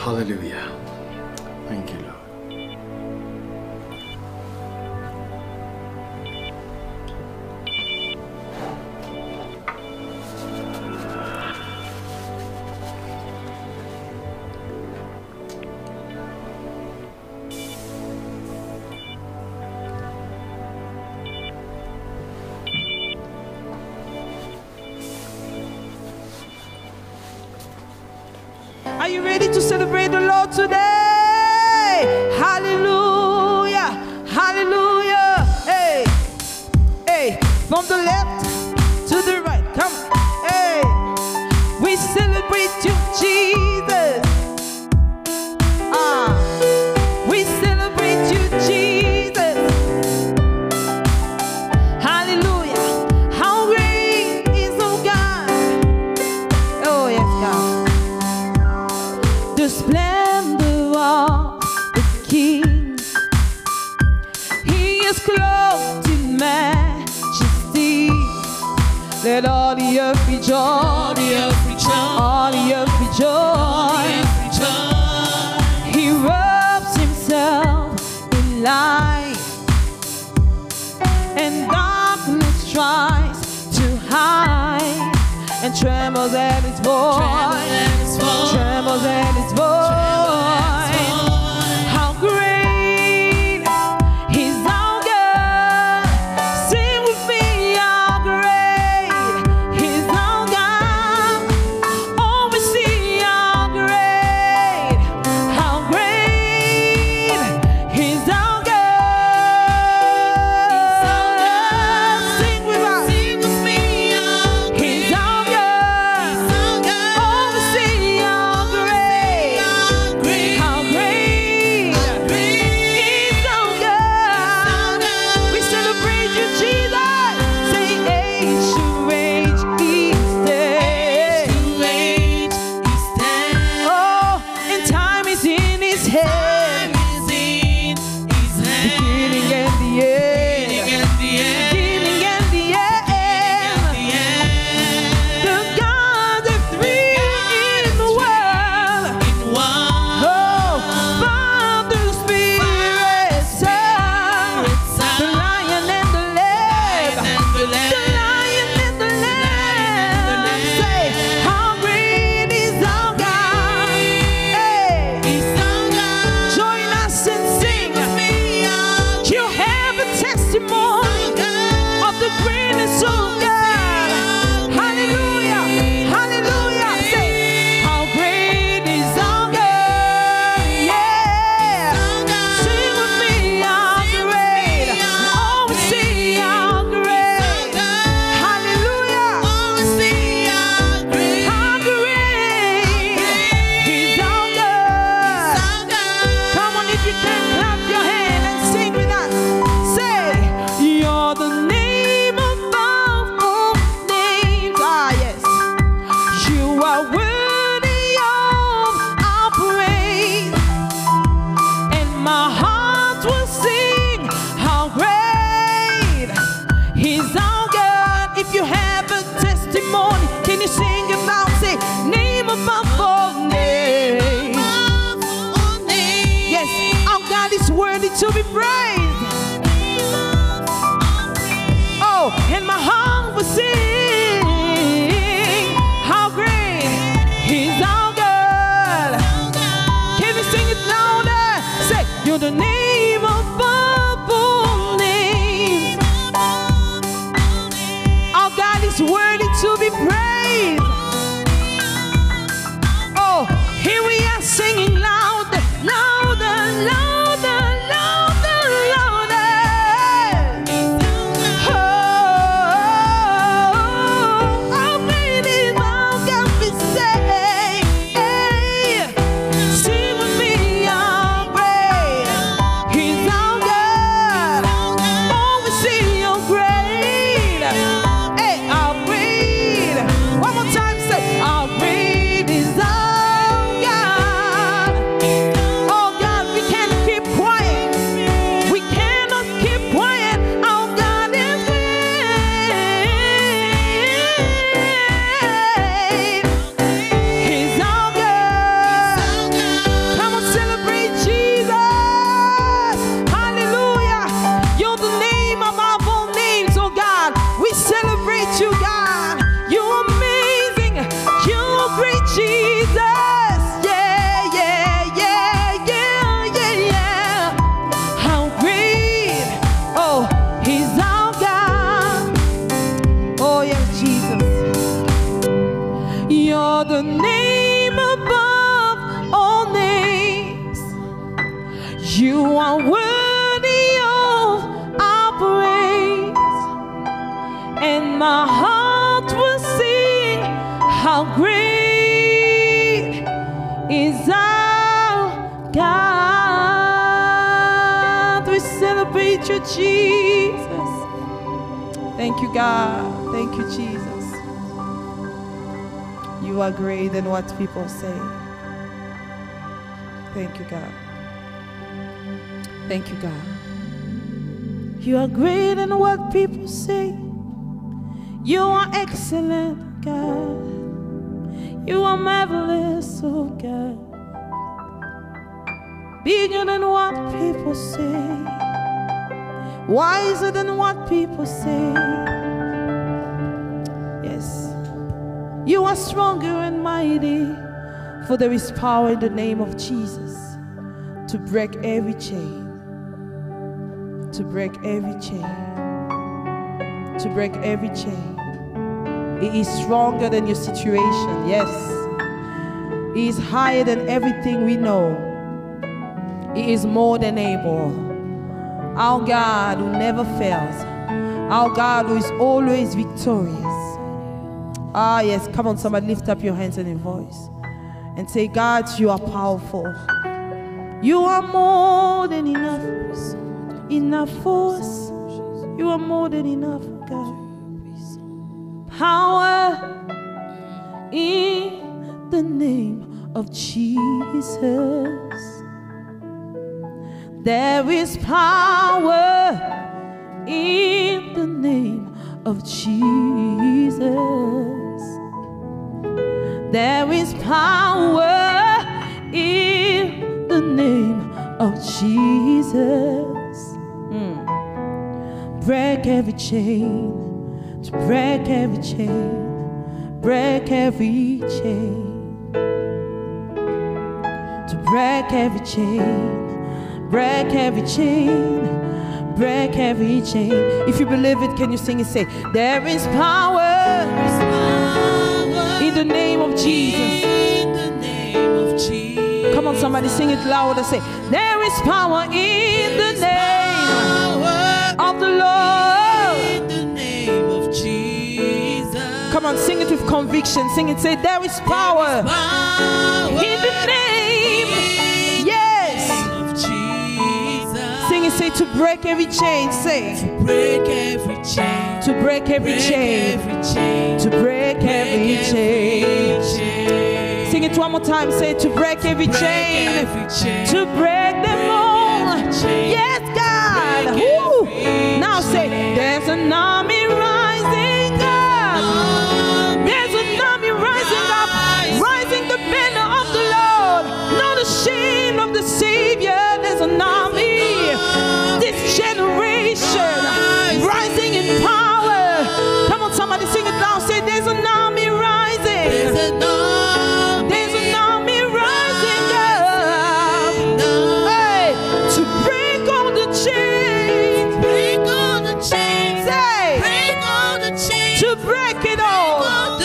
Hallelujah. Thank you, Lord. Are you ready to celebrate the Lord today? Hallelujah. Hallelujah. Hey. Hey. From the left to the right. Come on. Hey. We celebrate you, Jesus. We celebrate you, Jesus. Hallelujah. How great is our God. Oh, yes, God. The splendor of the King. He is clothed in majesty. Let all the earth rejoice. All the earth rejoice. All the earth rejoice. He robes himself in light, and darkness tries to hide, and trembles at his voice. Trembles at his voice. How great is our God. Sing with me, how great is our God. Oh, we see how great is our God. Sing with us. Sing with me, he's our God. Oh, we see how great. are the name above all names. You are worthy of our praise, and my heart will sing how great is our God. We celebrate you, Jesus. Thank you, God. Thank you, Jesus. You are greater than what people say. Thank you, God. Thank you, God. You are greater than what people say. You are excellent, God. You are marvelous, oh God. Bigger than what people say. Wiser than what people say. Yes. You are stronger and mighty, for there is power in the name of Jesus to break every chain. To break every chain. To break every chain. He is stronger than your situation. Yes. He is higher than everything we know. He is more than able. Our God who never fails. Our God who is always victorious. Ah, yes. Come on, somebody, lift up your hands and your voice and say, God, you are powerful. You are more than enough. Enough for us. You are more than enough, God. Power in the name of Jesus. There is power in the name of Jesus. There is power in the name of Jesus. Break every chain, to break every chain, break every chain, to break every chain, break every chain, break every chain. If you believe it, can you sing it? Say, there is power in the name of Jesus. In the name of Jesus. Come on, somebody sing it louder. Say, there is power in the name of the Lord. In the name of Jesus. Come on, sing it with conviction. Sing it. Say, there is power in the name. Yes. Of Jesus. Sing it. Say, to break every chain. Say, To break every chain. to break every chain. Every chain. To break every chain. Sing it one more time. Say, to break every chain. Every chain. To break them all. Yes, God. Woo. Now say, there's an army rising up. There's an army rising up, rising the banner of the Lord, not ashamed of the Savior. There's an army, this generation, rising in power. Come on, somebody sing it loud. Say, there's an army rising. There's an army. There's an army rising up. Hey, to break all the chains. Break all the chains. Say, Break all the chains. to break it all. All the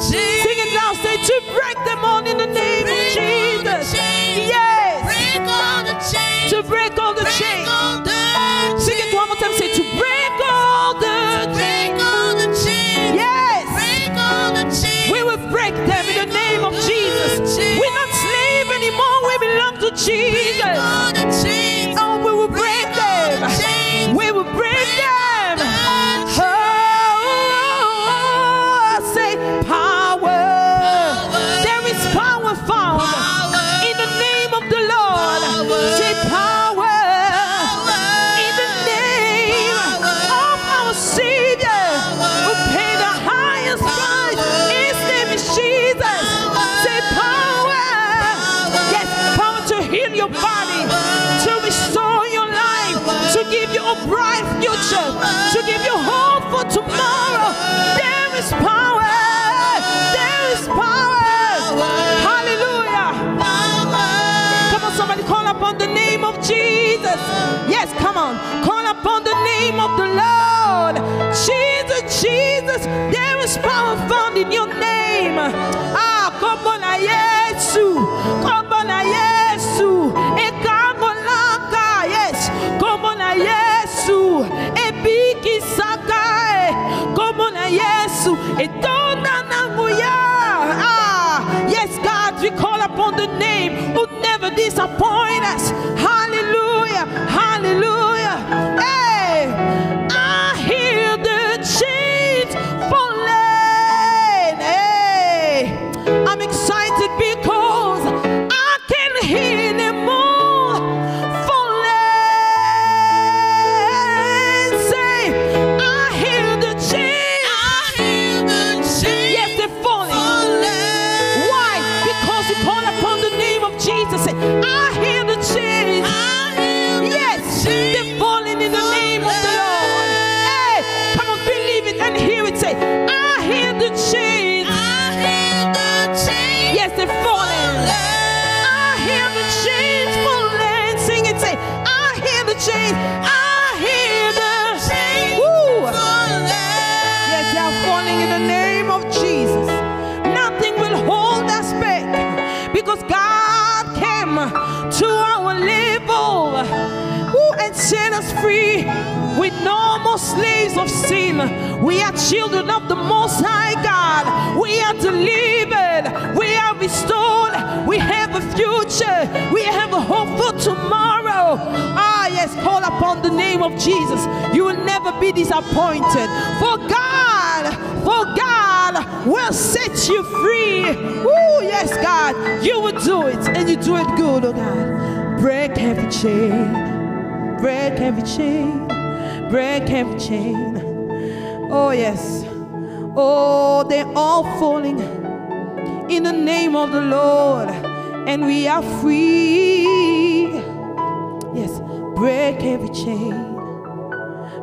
chains. Sing it now, say, to break them all in the name of Break all the Jesus. chains. Yes, Break all the chains. to break all the Break chains. all the Sing it one more time, say, to break all the Break all the chains. Yes, Break all the chains. we will break them in the name of Jesus. We're not slave anymore, we belong to Break Jesus. all the chains. Oh, we will break them. We will break them. Oh, say power. There is power found in the name of the Lord. Say power in the name of our Savior who paid the highest price. His name is Jesus. Say power. Yes, power to heal your body, to restore your life, to give you a bright future, to give you hope for tomorrow. There is power. There is power. Hallelujah. Come on, somebody call upon the name of Jesus. Yes, come on. Call upon the name of the Lord. Jesus, Jesus, there is power found in your name. Ah, Yesu, kombo na Yesu, ekambolaka, yes, kombo na Yesu, ebiki saka, kombo na Yesu, etona nanguya. Yes, God, we call upon the name who never disappoint us. Hallelujah, hallelujah. Hey, I hear the chains falling. Hey, I'm excited because I can hear them all falling. Say, I hear the chains. I hear the chains. Yes, they're falling. Why? Because we call upon the name of Jesus. Say, I hear the chains. Yes, they're falling in the name of the Lord. Hey, come on, believe it and hear it. Say, I hear the chains. Yes, they're falling. I hear the chains falling. Sing it, say, I hear the chains. I hear the chains. Woo. Yes, they are falling in the name of Jesus. Nothing will hold us back because God came to our level and set us free. We're no more slaves of sin. We are children of the Most High God. We are delivered. We are restored. We have a future. We have a hope for tomorrow. Ah, yes, call upon the name of Jesus. You will never be disappointed. For God will set you free. Oh, yes, God, you will do it, and you do it good, oh God. Break every chain, break every chain, break every chain. Oh, yes. Oh, they're all falling in the name of the Lord, and we are free. Yes, break every chain,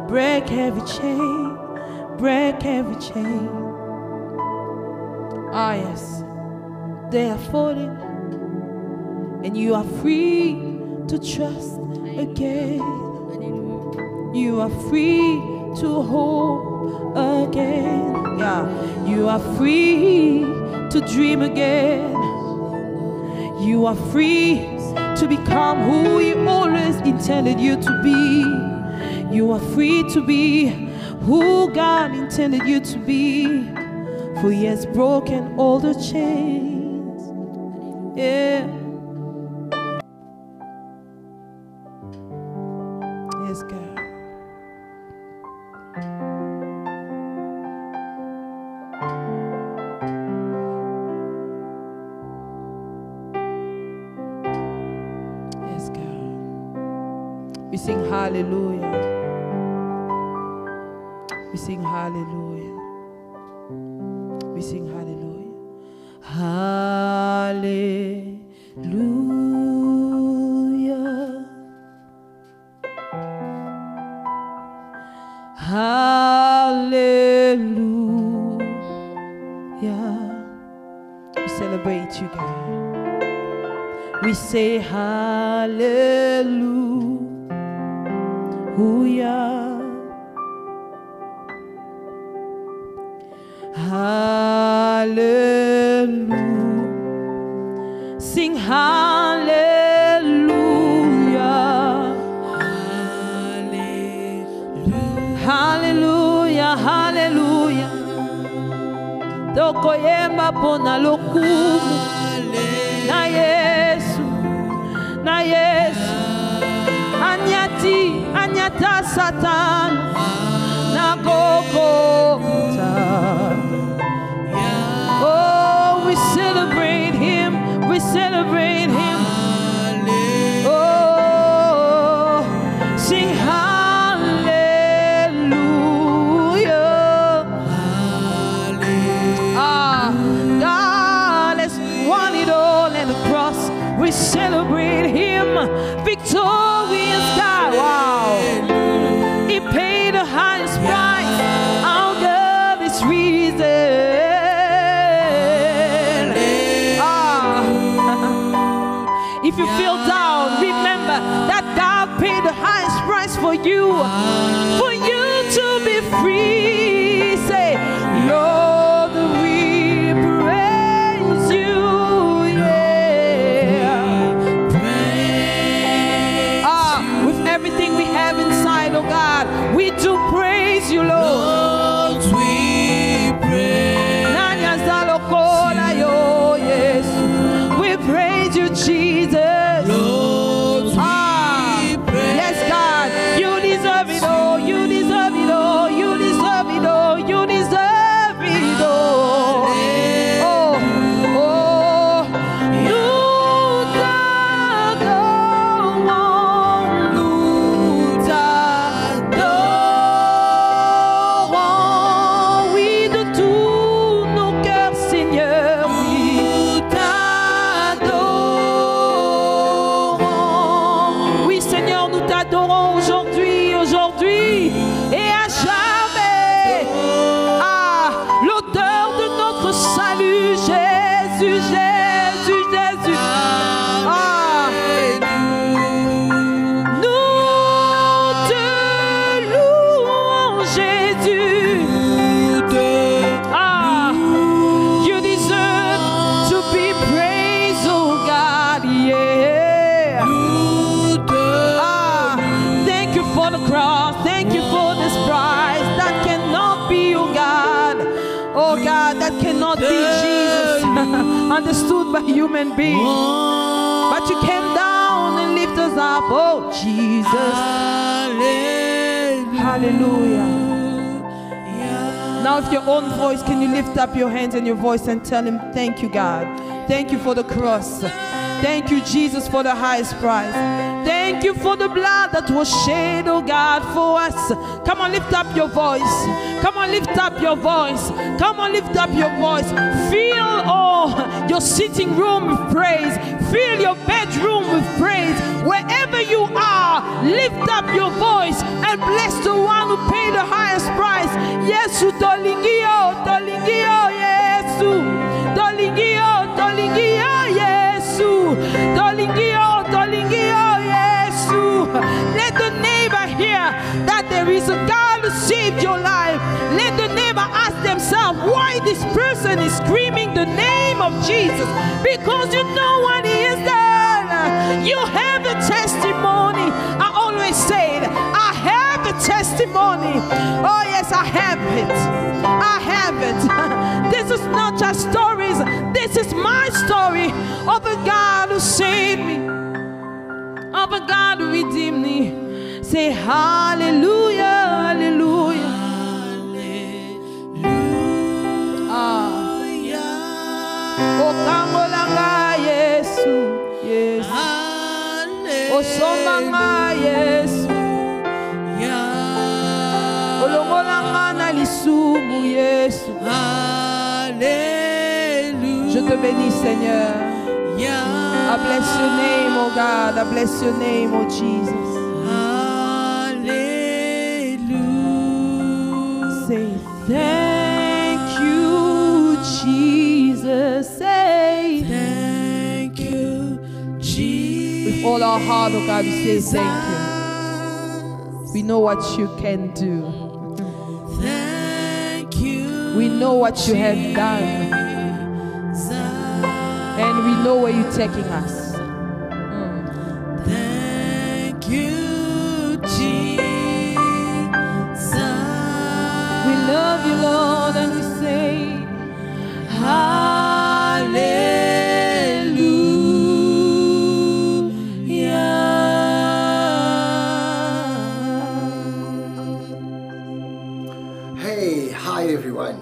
break every chain, break every chain. Ah, yes, they are falling, and you are free to trust again. You are free to hope again. Yeah, you are free to dream again. You are free to become who you always intended you to be. You are free to be who God intended you to be. For He has broken all the chains. Yeah. Yes, God. Yes, God. We sing hallelujah. We sing hallelujah. We sing hallelujah. Hallelujah. Hallelujah. We celebrate you, God. We say hallelujah. Hallelujah. Sing hallelujah. Hallelujah. Hallelujah. Tokoyemba pona lokumu. Na Yesu. Na Yesu. Anyata Satan. Na kokota. Oh, we celebrate Him. We celebrate Him. Oh, sing hallelujah. Ah, God has won it all at the cross. We celebrate Him. Victorious God. Wow. He paid the highest price. Our God is reason. If you feel down, remember that God paid the highest price for you to be free. Say, Lord, we praise you. Yeah. Jésus, Jésus, Jésus. Ah. Nous te louons, Jésus. Ah. You deserve to be praised, oh God, yeah. Ah. Thank you for the cross. Thank you for this prize that cannot be, oh God. Oh God, that cannot be, Jesus, understood by human beings. But you came down and lift us up, oh Jesus. Hallelujah. Now, with your own voice, can you lift up your hands and your voice and tell him, thank you, God. Thank you for the cross. Thank you, Jesus, for the highest price. Thank you for the blood that was shed, oh God, for us. Come on, lift up your voice. Come on, lift up your voice. Come on, lift up your voice. Fill your sitting room with praise. Fill your bedroom with praise. Wherever you are, lift up your voice and bless the one who paid the highest price. Yesu dolingio, dolingio, Yesu. Dolingio, dolingio, Yesu. Dolingio, dolingio, Yesu. Let the neighbor hear that there is a God who saved your life. Let the neighbor ask themselves why this person is screaming the name of Jesus. Because you know what he has done. You have a testimony. I always say it. I have a testimony. Oh yes, I have it. I have it. This is not just stories. This is my story of a God who saved me, of a God who redeemed me. Say hallelujah, hallelujah. O kamolanga Yesu, Yesu. O somanga Yesu. O longolanga na lisumu Yesu. Je te bénis, Seigneur. I bless your name, oh God. I bless your name, oh Jesus. Say thank you, Jesus. Say Thank you, Jesus. with all our heart, oh God, we say thank you. We know what you can do. Thank you. We know what you have done. And we know where you're taking us. Thank you, Jesus. We love you, Lord, and we say, Hallelujah. Hey, hi everyone.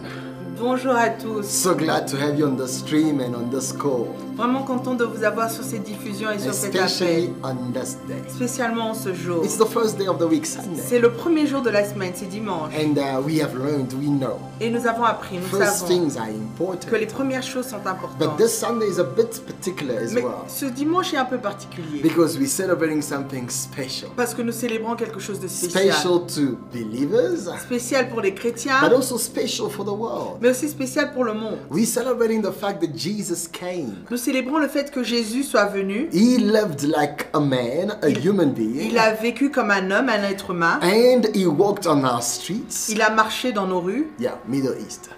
Bonjour à tous. So glad to have you on the stream and on this call, Vraiment content de vous avoir sur cette diffusion et sur cet especially appel. on this day. Spécialement en ce jour. It's the first day of the week, Sunday. C'est le premier jour de la semaine, c'est dimanche. And we have learned, we know, Et nous avons appris, nous first savons things are que les important. premières choses sont But importantes. this Sunday is a bit particular as Mais well, ce dimanche est un peu particulier. because we're celebrating something special. Parce que nous célébrons quelque chose de spécial. Special to believers, Spécial pour les chrétiens, but also special for the world. mais aussi spécial pour le monde. We're celebrating the fact that Jesus came. Nous célébrons le fait que Jésus soit venu. He lived like a man, a human being, Il a vécu comme un homme, un être humain. and he walked on our streets. Il a marché dans nos rues. Yeah, Middle East.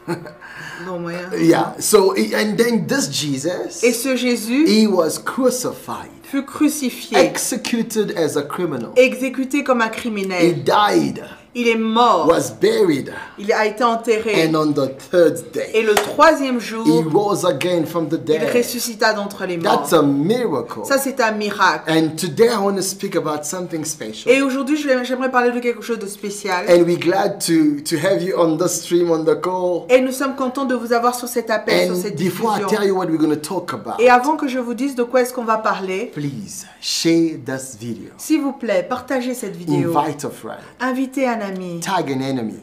Non, moyen. Yeah, so, and then this Jesus, Et ce Jésus he was crucified, fut crucifié, executed as a criminal. exécuté comme un He criminel. died, Il est mort. was buried, Il a été enterré. and on the third Et day, le troisième he jour, rose again from the il dead. ressuscita d'entre les morts. That's a miracle. Ça, c'est un miracle. And today I want to speak about something special. Et aujourd'hui, j'aimerais parler de quelque chose de spécial. And we're glad to have you on the stream, on the call. Et nous sommes contents de vous avoir sur cet appel, sur And cette before I diffusion. tell you what we're going to talk about, Et avant que je vous dise de quoi est-ce qu'on va parler, please share this video. s'il vous plaît, partagez cette vidéo. Invite a friend. Invitez un ami. Tag an enemy.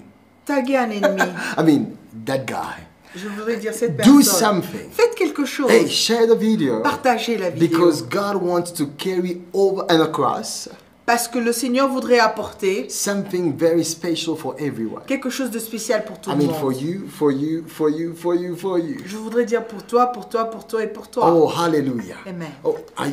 Taguez un ennemi. I mean, that guy. Je voudrais dire cette Do personne. something. Faites quelque chose. Hey, share the video. Partagez la vidéo. Because God wants to carry over and across Parce que le Seigneur voudrait apporter something very special for everyone. quelque chose de spécial pour tout I le mean, for monde. you, for you, for you, for you, for you. Je voudrais dire pour toi, pour toi, pour toi et pour toi. Oh, hallelujah. Amen. Oh, are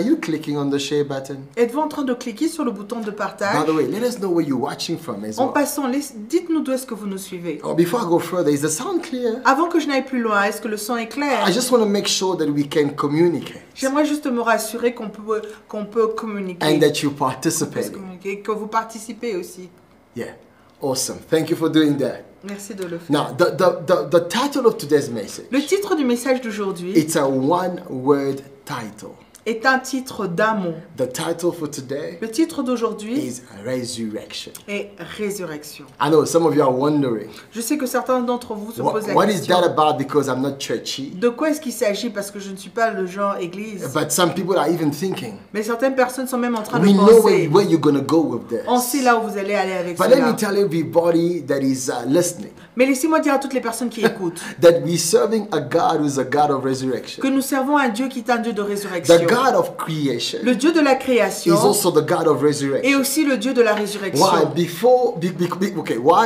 you clicking on the share button? Êtes-vous en train de cliquer sur le bouton de By partage? the way, let us know where you're watching from as En well. passant, dites-nous d'où est-ce que vous nous suivez. Oh, before I go further, is the sound clear? Avant que je n'aille plus loin, est-ce que le son est clair? I just want to make sure that we can communicate J'aimerais juste me rassurer qu'on peut communiquer. and that you Qu'on puisse participate. communiquer, que vous participez aussi. Yeah, awesome. Thank you for doing that. Merci de le faire. Now, the title of today's message, Le titre du message d'aujourd'hui it's a one-word title. est un titre d'un mot. The title for today Le titre d'aujourd'hui is Resurrection. est Résurrection. I know some of you are wondering, Je sais que certains d'entre vous se posent la what is question. that about because I'm not churchy? De quoi est-ce qu'il s'agit? Parce que je ne suis pas le genre église. But some people are even thinking, Mais certaines personnes sont même en train we de know penser. where you're going to go with this. On sait là où vous allez aller avec But let cela. me tell everybody that is listening Mais laissez-moi dire à toutes les personnes qui écoutent that we're serving a God who's a God of resurrection. que nous servons un Dieu qui est un Dieu de The résurrection. God of creation Le Dieu de la is création also the God of et resurrection. aussi le Dieu de la Why? résurrection. Why?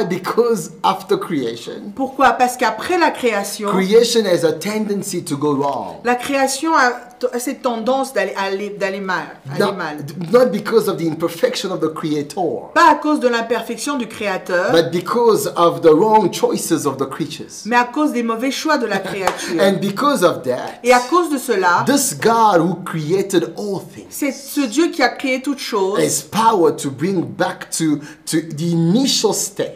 Because after creation, Pourquoi? Parce qu'après la création, creation has a tendency to go wrong. la création a cette tendance d'aller mal. Not because of the imperfection of the creator, Pas à cause de l'imperfection du créateur, but because of the wrong choices of the creatures. mais à cause des mauvais choix de la créature. And because of that, Et à cause de cela, this God who created all things c'est ce Dieu qui a créé toutes choses, has power to bring back to the initial state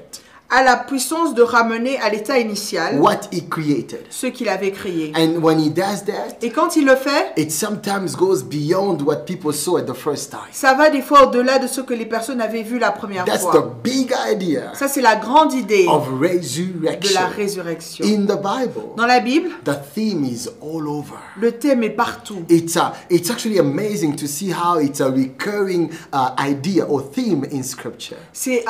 a la puissance de ramener à l'état initial what he created. ce qu'il avait créé. And when he does that, Et quand il le fait, it sometimes goes beyond what people saw at the first time. ça va des fois au-delà de ce que les personnes avaient vu la première That's the fois. big idea Ça, c'est la grande idée of de la resurrection. résurrection. In the Bible, Dans la Bible, the theme is all over. le thème est partout. It's actually amazing to see how it's a recurring idea or theme in Scripture. C'est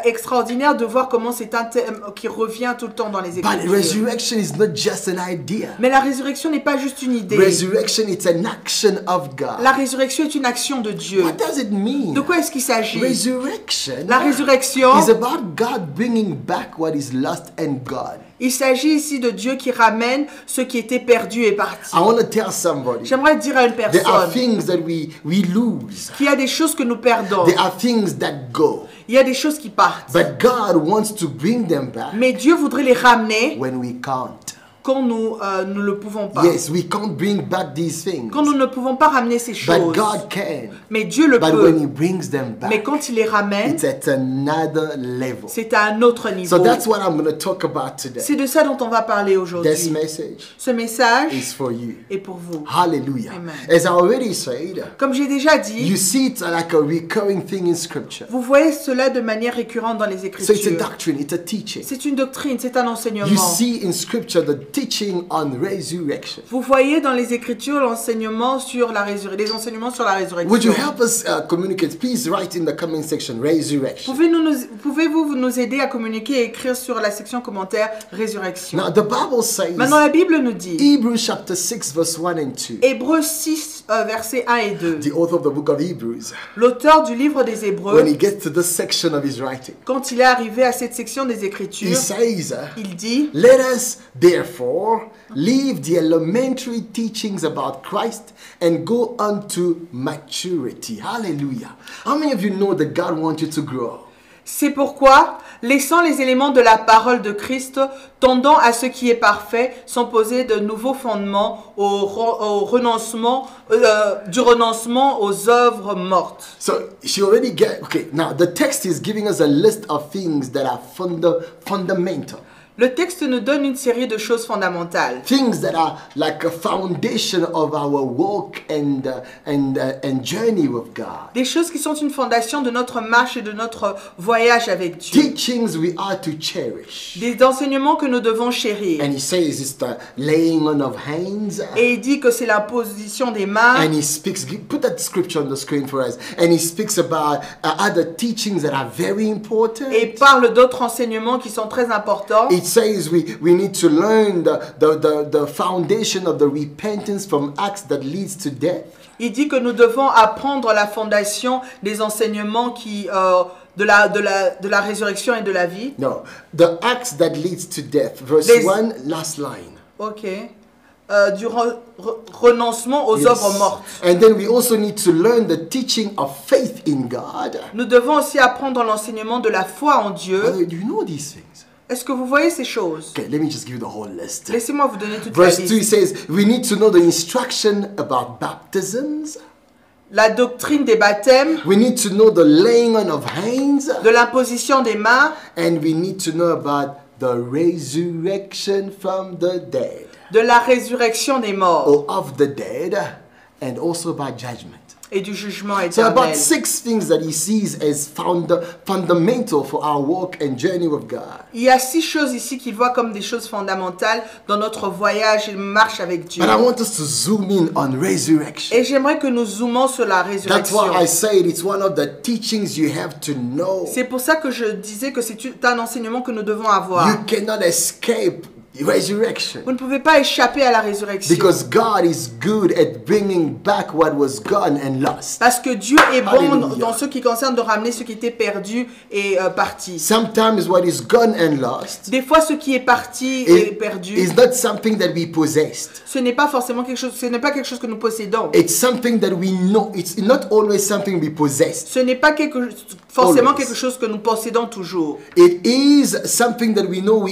extraordinaire de voir comment c'est un thème qui revient tout le temps dans les But Écritures. resurrection is not just an idea. Mais la résurrection n'est pas juste une idée. Resurrection, it's an action of God. La résurrection est une action de Dieu. What does it mean? De quoi est-ce qu'il s'agit? Resurrection La résurrection, is about God bringing back what is lost and gone. il s'agit ici de Dieu qui ramène ce qui était perdu et parti. I want to tell somebody, J'aimerais dire à une there are personne things that we lose. qu'il y a des choses que nous perdons. There are things that go. Il y a des choses qui partent. But God wants to bring them back Mais Dieu voudrait les ramener when we can't. quand nous ne le pouvons pas. Yes, we can't bring back these things. Quand nous ne pouvons pas ramener ces But choses. God can. Mais Dieu le But when He peut. brings them Mais back, quand il les ramène, it's at another level. c'est à un autre niveau. So that's what I'm going to talk about today. C'est de ça dont on va parler This aujourd'hui. message Ce message is for you. est pour vous. Hallelujah. Amen. As I already said, Comme j'ai déjà you dit, see it's like a recurring thing in Scripture. vous voyez cela de manière récurrente dans les So it's a Écritures. doctrine, it's a teaching. C'est une doctrine, c'est un You enseignement. see in Scripture the teaching on resurrection. Vous voyez dans les Écritures l'enseignement sur la les enseignements sur la Would you résurrection. help us communicate? Please write in the comment section resurrection. Pouvez-vous nous aider à communiquer et écrire sur la section commentaire résurrection? Now, the Bible says, Maintenant, la Bible nous dit, Hebrews chapter 6, verse 1 and 2, Hébreux 6, versets 1 et 2, the author of the book of Hebrews, l'auteur du livre des Hébreux, when he gets to this section of his writing, quand il est arrivé à cette section des he Écritures, says, il dit, let us therefore leave the elementary teachings about Christ and go on to maturity. Hallelujah. How many of you know that God wants you to grow? c'est pourquoi, laissant les éléments de la parole de Christ, tendant à ce qui est parfait, sont posés de nouveaux fondements du renoncement aux œuvres mortes. So she already okay, now the text is giving us a list of things that are fundamental. Le texte nous donne une série de choses fondamentales. Things that are like a foundation of our walk and journey with God. Des choses qui sont une fondation de notre marche et de notre voyage avec Dieu. Teachings we are to cherish. Des enseignements que nous devons chérir. And he says it's the laying on of hands. Et il dit que c'est l'imposition des mains. And he speaks, put that scripture on the screen for us. And he speaks about other teachings that are very important. Et parle d'autres enseignements qui sont très importants. It it says we need to learn the foundation of the repentance from acts that leads to death. Il dit que nous devons apprendre la fondation des enseignements de la résurrection et de la vie. No, the acts that leads to death. Verse Les- 1, last line. Ok. Du renoncement aux œuvres mortes. And then we also need to learn the teaching of faith in God. Nous devons aussi apprendre l'enseignement de la foi en Dieu. Do you know these things? Est-ce que vous voyez ces choses? Okay, let me just give you the whole list. Laissez-moi vous donner toute la Verse 2 liste. says we need to know the instruction about baptisms. La doctrine des baptêmes, We need to know the laying on of hands. de l'imposition des mains, And we need to know about the resurrection from the dead. de la résurrection des morts Or of the dead. And also about judgment. et du jugement So about éternel. 6 things that he sees as fundamental for our walk and journey with God. Il y a 6 choses ici qu'il voit comme des choses fondamentales dans notre voyage et marche avec Dieu. But I want us to zoom in on resurrection. Et j'aimerais que nous zoomons sur la That's résurrection. why I said it's one of the teachings you have to know. C'est pour ça que je disais que c'est un enseignement que nous devons avoir. You cannot escape resurrection. Vous ne pouvez pas échapper à la résurrection. Because God is good at bringing back what was gone and lost. Parce que Dieu est bon Alléluia. dans ce qui concerne de ramener ce qui était perdu et parti. Sometimes what is gone and lost Des fois, ce qui est parti et perdu, is not something that we possessed. ce n'est pas forcément quelque chose, ce n'est pas quelque chose que nous possédons. It's something that we know. It's not always something we possessed. Ce n'est pas forcément Always. quelque chose que nous possédons toujours. It is something that we know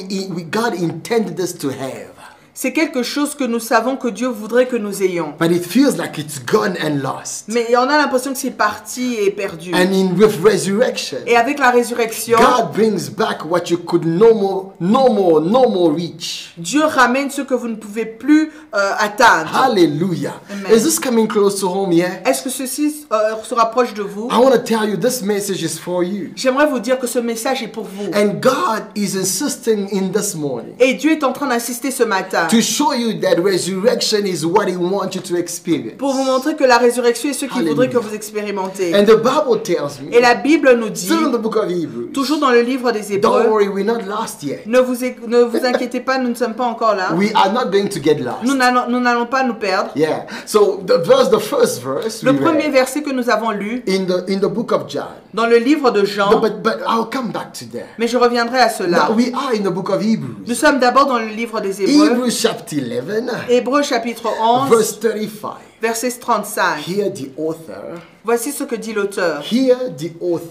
God intended us to have. C'est quelque chose que nous savons que Dieu voudrait que nous ayons. But it feels like it's gone and lost. Mais on a l'impression que c'est parti et perdu. And with resurrection, Et avec la résurrection, God brings back what you could no more reach. Dieu ramène ce que vous ne pouvez plus atteindre. Hallelujah. Amen. Is this coming close to home here? Est-ce que ceci se rapproche de vous? I want to tell you this message is for you. J'aimerais vous dire que ce message est pour vous. And God is insisting in this morning Et Dieu est en train d'insister ce matin to show you that resurrection is what He wants you to experience. pour vous montrer que la résurrection est ce qu'il voudrait que Hallelujah. vous expérimentez. And the Bible tells me, Et la Bible nous dit, still in the book of Hebrews, toujours dans le livre des don't Hébreux, worry, we're not lost yet. ne vous inquiétez pas, nous ne sommes pas encore là. We are not going to get lost. Nous n'allons pas nous perdre. Yeah. So the first verse Le we premier read verset que nous avons lu in the book of John. dans le livre de Jean, But I'll come back to that. mais je reviendrai à cela. Now we are in the book of Nous Hebrews. sommes d'abord dans le livre des Hébreux, Hebrews chapter 11, Hébreux chapitre 11, verse 35. verset 35. Here the author, Voici ce que dit l'auteur.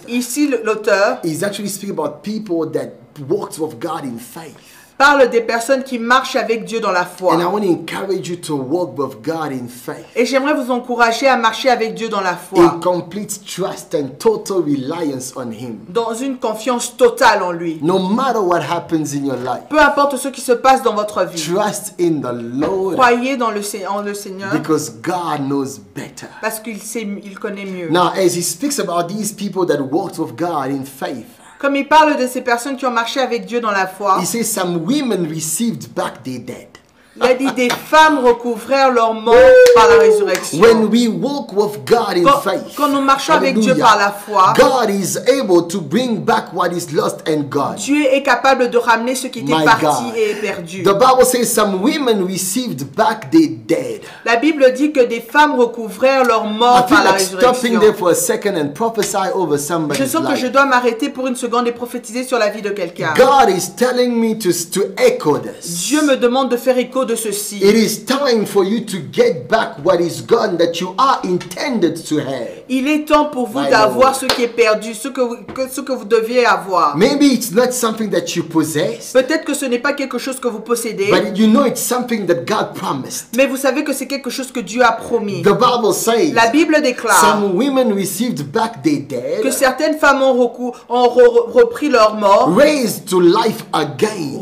Ici, l'auteur is actually speaking about people that walked with God in faith. parle des personnes qui marchent avec Dieu dans la foi. And I want to encourage you to walk with God in faith. Et j'aimerais vous encourager à marcher avec Dieu dans la In foi, complete trust and total reliance on Him. dans une confiance totale en lui. No matter what happens in your life, Peu importe ce qui se passe dans votre vie, trust in the Lord croyez en le Seigneur because God knows better. parce qu'il connaît mieux. Now, as He speaks about these people that walked with God in faith, Comme il parle de ces personnes qui ont marché avec Dieu dans la foi, He says some women received back their dead. il a dit des femmes recouvrèrent leurs morts par la résurrection. When we walk with God in faith, Quand nous marchons avec Dieu hallelujah, par la foi, God is able to bring back what is lost and gone. Dieu est capable de ramener ce qui était My parti God. et perdu. The Bible says some women received back their dead. La Bible dit que des femmes recouvrèrent leurs I morts feel par la like stopping résurrection. there for a second and prophesy over Je somebody's sens que je life. dois m'arrêter pour une seconde et prophétiser sur la vie de quelqu'un. God is telling me to echo this. Dieu me demande de faire écho de ceci. It is time for you to get back what is gone that you are intended to have. Il est temps pour vous My d'avoir Lord. ce qui est perdu, ce que vous deviez avoir. Maybe it's not something that you possess, Peut-être que ce n'est pas quelque chose que vous possédez, but you know it's something that God promised. mais vous savez que c'est quelque chose que Dieu a promis. The Bible says La Bible déclare some women received back their que dead, certaines femmes ont repris leur mort, raised to life again.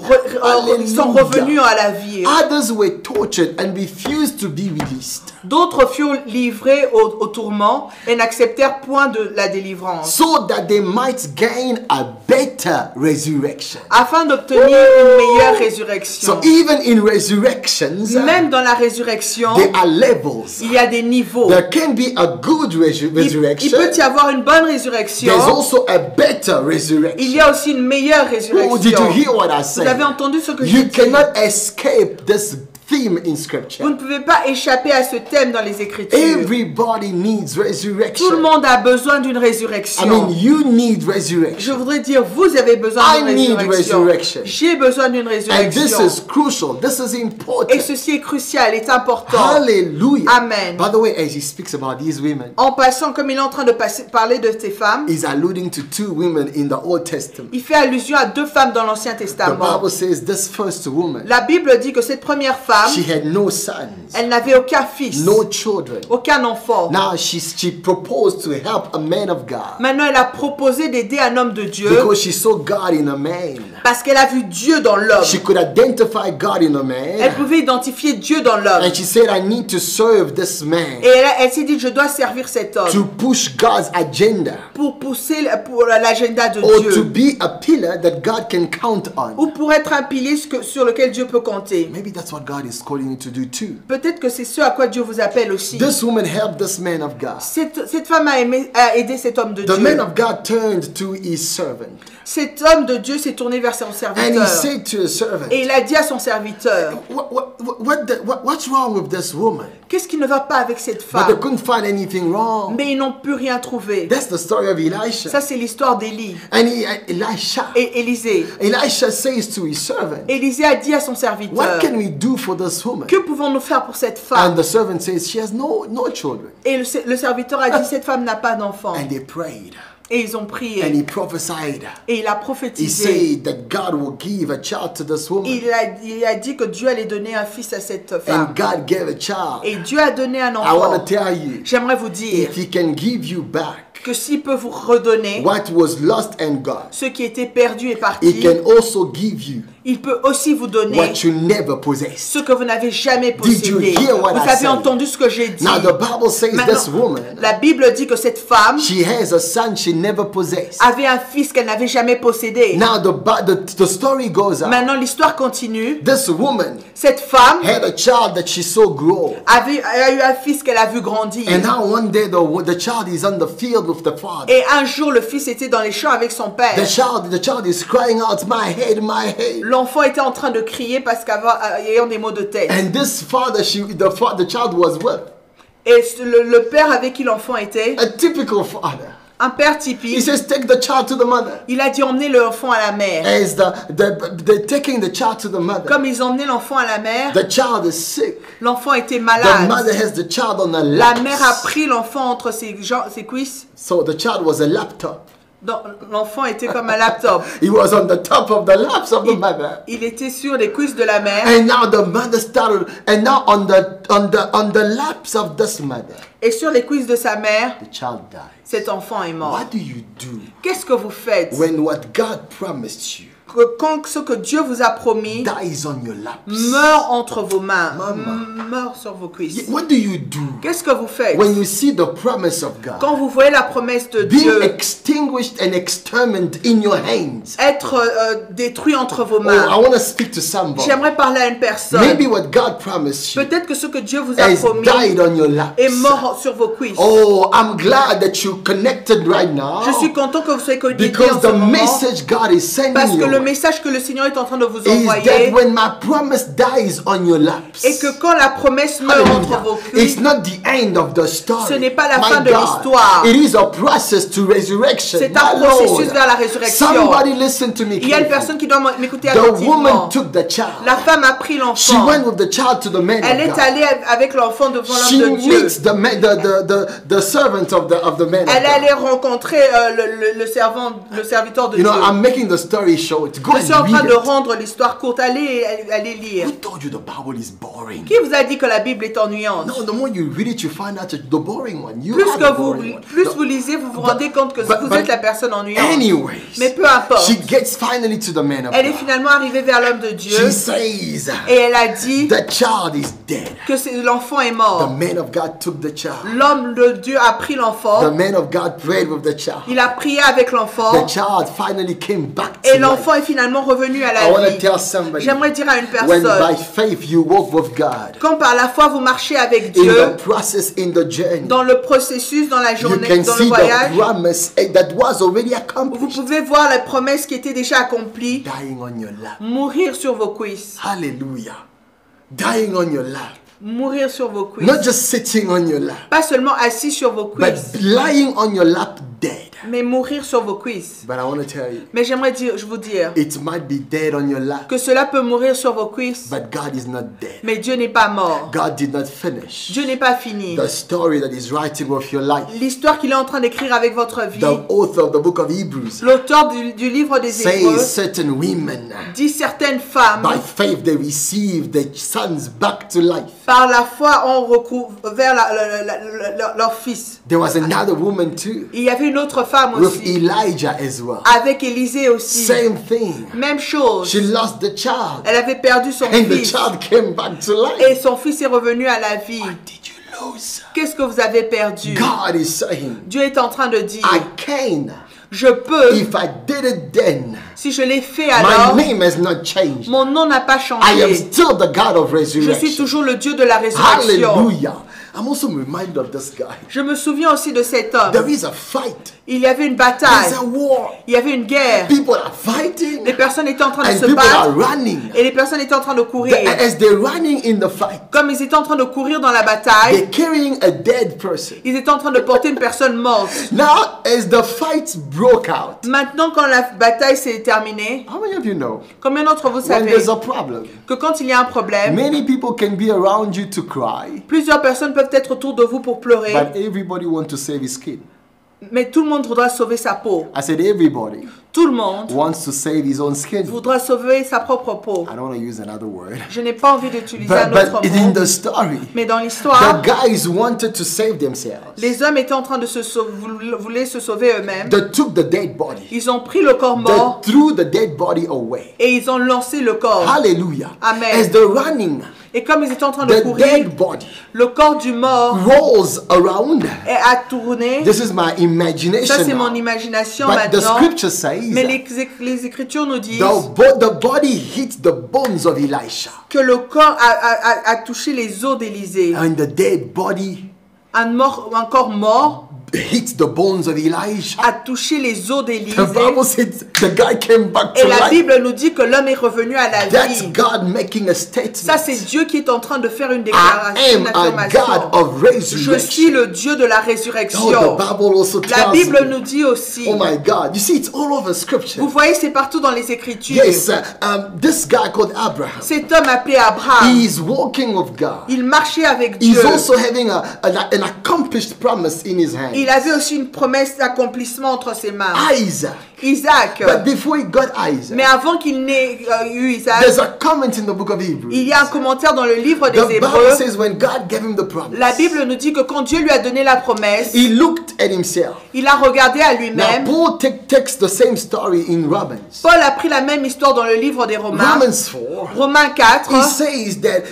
ils sont Hallelujah. revenus à la vie. Others were tortured and refused to be released, D'autres furent livrés au tourment et n'acceptèrent point de la délivrance, so that they might gain a better resurrection. afin d'obtenir une meilleure résurrection. So even in resurrections, Même dans la résurrection, there are levels. il y a des niveaux. There can be a good Il resurrection. peut y avoir une bonne résurrection. There's also a better Il y resurrection. a aussi une meilleure Oh, did résurrection. you hear what I Vous avez said? entendu ce que j'ai You dit? cannot escape this theme in Vous scripture. ne pouvez pas échapper à ce thème dans les Écritures. Everybody needs Tout le resurrection. monde a besoin d'une I résurrection. mean, you need Je resurrection. voudrais dire, vous avez besoin I d'une need résurrection. resurrection. J'ai besoin d'une And this résurrection. is crucial. This is Et important. ceci est crucial, est important. Hallelujah. Amen. By the way, as he speaks about these women, En passant, comme il est en train de parler de ces femmes, he's alluding to two women in the Old Testament. il fait allusion à deux femmes dans l'Ancien The Testament. Bible says this first woman, La Bible dit que cette première femme, she had no sons, elle n'avait aucun fils, no children. aucun enfant. Now she proposed to help a man of God Maintenant, elle a proposé d'aider un homme de Dieu because she saw God in a man. parce qu'elle a vu Dieu dans l'homme. She could identify God in a Elle man. pouvait identifier Dieu dans l'homme. And she said, I need to serve this man Et elle s'est dit, je dois servir cet homme to push God's agenda pour pousser pour l'agenda de or to Dieu be a pillar that God can count on. ou pour être un pilier sur lequel Dieu peut compter. Maybe that's what God is calling you to do too. Peut-être que c'est ce à quoi Dieu vous appelle aussi. This woman helped this man of God. Cette femme a aidé cet homme de The Dieu. man of God turned to his servant Cet homme de Dieu s'est tourné vers son and he serviteur. said to his servant, Et il a dit à son serviteur, what's wrong with this woman? qu'est-ce qui ne va pas avec cette But they femme? couldn't find anything wrong. Mais ils n'ont pu rien trouver. That's the story of Elisha. Ça, c'est l'histoire d'Élie And Elisha et Élisée. says to his servant, Élisée a dit à son what serviteur, can we do for this woman? que pouvons-nous faire pour cette And femme? the servant says, she has no children. Et le serviteur a dit, cette femme n'a pas d'enfant. And they prayed. Et ils ont And prié. he prophesied. Et il a He prophétisé. said that God will give a child to this woman. Il a dit que Dieu allait donner un fils à cette And femme. God gave a child. Et Dieu a donné un I want enfant. to tell you, J'aimerais vous dire if he can give you back que s'il peut vous redonner what was lost and gone, ce qui était perdu et he parti, can also give you il peut aussi vous donner what you never possessed. ce que vous n'avez jamais Did you possédé. hear what Vous I avez said? entendu ce que j'ai dit. Now the Bible says this Maintenant, woman, la Bible dit que cette femme she has a son she never possessed. avait un fils qu'elle n'avait jamais possédé. Now the story goes on. Maintenant, l'histoire continue. This woman Cette femme had a child that she saw grow. a eu un fils qu'elle a vu grandir. And now one day the child is on the field with the father. Et un jour, le fils était dans les champs avec son père. The child is crying out, my head, my head. L'enfant était en train de crier parce qu'ayant des maux de tête. And this father, the child was with. Et le père avec qui l'enfant était, A typical father. un père He typique, says, take the child to the mother. il a dit emmener l'enfant à la mer. As they're taking the child to the mother, Comme ils emmenaient l'enfant à la mer, the child is sick. l'enfant était The malade. mother has the child on her La lap. mère a pris l'enfant entre ses cuisses. So the child was a laptop. L'enfant était comme un laptop. He was on the top of the laps of the mother. Il était sur les cuisses de la mère. And now the mother started, and now on the laps of this mother, Et sur les cuisses de sa mère, the child died. cet enfant est mort. What do you do Qu'est-ce que vous faites when what God promised you quand ce que Dieu vous a promis dies on your laps? meurt entre vos mains, Mama. meurt sur vos cuisses? What do you do Qu'est-ce que vous faites when you see the promise of God quand vous voyez la promesse de being Dieu extinguished and exterminated in your hands? être détruit entre vos Oh, I mains? want to speak to somebody. J'aimerais parler à une personne. Maybe what God promised you Peut-être que ce que Dieu vous a has promis died on your laps. est mort sur vos cuisses. Oh, I'm glad that you're connected right now. Je suis content que vous soyez connectés en Because ce the moment. message God is sending Parce que you le message que le Seigneur est en train de vous is that envoyer when my promise dies on your laps, et que quand la promesse meurt entre vos hallelujah, it's cuisses, not the end of the story. Ce n'est pas la My fin de God, l'histoire. It is a process to resurrection. c'est un My processus Lord. vers la résurrection. Somebody listen to me Il y a une carefully. personne qui doit m'écouter The woman attentivement. took the child. La femme a pris She l'enfant. went with the child to the man Elle of est God. allée avec l'enfant devant She l'homme de Dieu. meets the servant of the man Elle est of allée God. rencontrer le serviteur de You know, Dieu. I'm making the story short short. Go Je suis en and train read de it. rendre l'histoire courte. Allez lire. Who told you the Bible is boring? Qui vous a dit que la Bible est ennuyante? No, the more you read it, you find out it's the boring one. You Plus are que the vous, boring one. plus No. vous lisez, vous vous rendez compte que but- vous but êtes la personne ennuyante. Anyways, Mais peu importe. she gets finally to the man of Elle est God. finalement arrivée vers l'homme de Dieu She says, et elle a dit the child is dead. que l'enfant est The mort. man of God took the child. L'homme de Dieu a pris The l'enfant. man of God prayed with the child. Il a prié avec The l'enfant child finally came back et to l'enfant life. est finalement revenu à I la want to vie. tell somebody, J'aimerais dire à une when by personne, faith you walk with God, quand par la foi vous marchez avec in Dieu, the process, in the journey, dans le processus, dans la you journée, can dans le see the voyage, promise that was already vous accomplished. pouvez voir la promesse qui était déjà accomplie, Dying on your lap. mourir sur vos cuisses. Hallelujah. Dying on your lap. Mourir sur vos cuisses. Not just sitting on your lap, Pas seulement assis sur vos but cuisses, lying on your lap dead. mais mourir sur vos cuisses. But I want to tell you, Mais j'aimerais vous dire it might be dead on your lap, que cela peut mourir sur vos cuisses, but God is not dead. mais Dieu n'est pas mort. God did not finish Dieu n'est pas fini. the story that is writing with your life. L'histoire qu'il est en train d'écrire avec votre vie, The author of the book of Hebrews l'auteur du livre des Hébreux says certain women, dit certaines femmes, by faith, they received their sons back to life. par la foi, ont recouvert leur fils. There was another woman too, Il y avait une autre femme with aussi, Elijah as well. avec Élisée aussi. Same thing. Même chose. She lost the child, Elle avait perdu son and the fils child came back to life. et son fils est revenu à la vie. Did you lose? Qu'est-ce que vous avez perdu? God is saying, Dieu est en train de dire, I can. je peux, If I did it then, si je l'ai fait my alors, name has not changed. mon nom n'a pas I am changé. still the God of Je suis resurrection. toujours le Dieu de la résurrection. Hallelujah. I'm also reminded of this guy. Je me souviens aussi de cet homme. There is a fight. Il y avait une There's bataille. a war. Il y avait une guerre. People are fighting. Les personnes étaient en train de And se people are battre running. et les personnes étaient en train de courir. As they're running in the fight, Comme ils étaient en train de courir dans la bataille, they're carrying a dead person. ils étaient en train de porter une personne morte. Now, as the fight broke out, Maintenant, quand la bataille s'est terminée, how many of you know combien d'entre vous when savez there's a problem, que quand il y a un problème, many people can be around you to cry, plusieurs personnes peuvent être autour de vous pour pleurer, but everybody wants to save his skin. mais tout le monde voudra sauver sa peau. I said everybody Tout le monde wants to save his own skin. voudra sauver sa propre peau. I don't want to use another word. Je n'ai pas envie d'utiliser un But autre in mot, the story, mais dans the l'histoire, guys wanted to save themselves. les hommes étaient en train de voulaient se sauver eux-mêmes. They took the dead body. Ils ont pris le corps They mort threw the dead body away. et ils ont lancé le corps. Hallelujah. Amen. As they're running, Et comme ils étaient en train de the courir, dead body le corps du mort rolls around. a tourné. This is my imagination. Ça, c'est now. mon imagination But the maintenant. scripture says Mais les Écritures nous disent the body hit the bones of Elisha, que le corps a touché les os d'Élisée. and the dead body Un corps mort hit the bones of Elisha. a touché les os d'Élisée. The Bible says the guy came back Et to la life. Bible nous dit que l'homme est revenu à la That's vie. God making a statement. Ça, c'est Dieu qui est en train de faire une I déclaration, am une a affirmation. God of Je suis resurrection. le Dieu de la Oh, résurrection. the Bible also La tells Bible me. nous dit aussi. Oh my God. You see, it's all over scripture. Vous voyez, c'est partout dans les Écritures. Yes, this guy called Abraham, Cet homme appelé Abraham, he is walking with God. il marchait avec He's Dieu. also having an accomplished promise in his hand. Il avait aussi une promesse d'accomplissement entre ses mains. Isaac. Isaac. But before he got Isaac, Mais avant qu'il n'ait eu Isaac, there's a comment in the book of Hebrews. il y a un commentaire dans le livre The des Bible Hébreux. says when God gave him the promise, La Bible nous dit que quand Dieu lui a donné la promesse, he looked at himself. il a regardé à Now, lui-même. Paul takes the same story in Romans. Paul a pris la même histoire dans le livre des Romains. Romans 4, Romains 4, he says that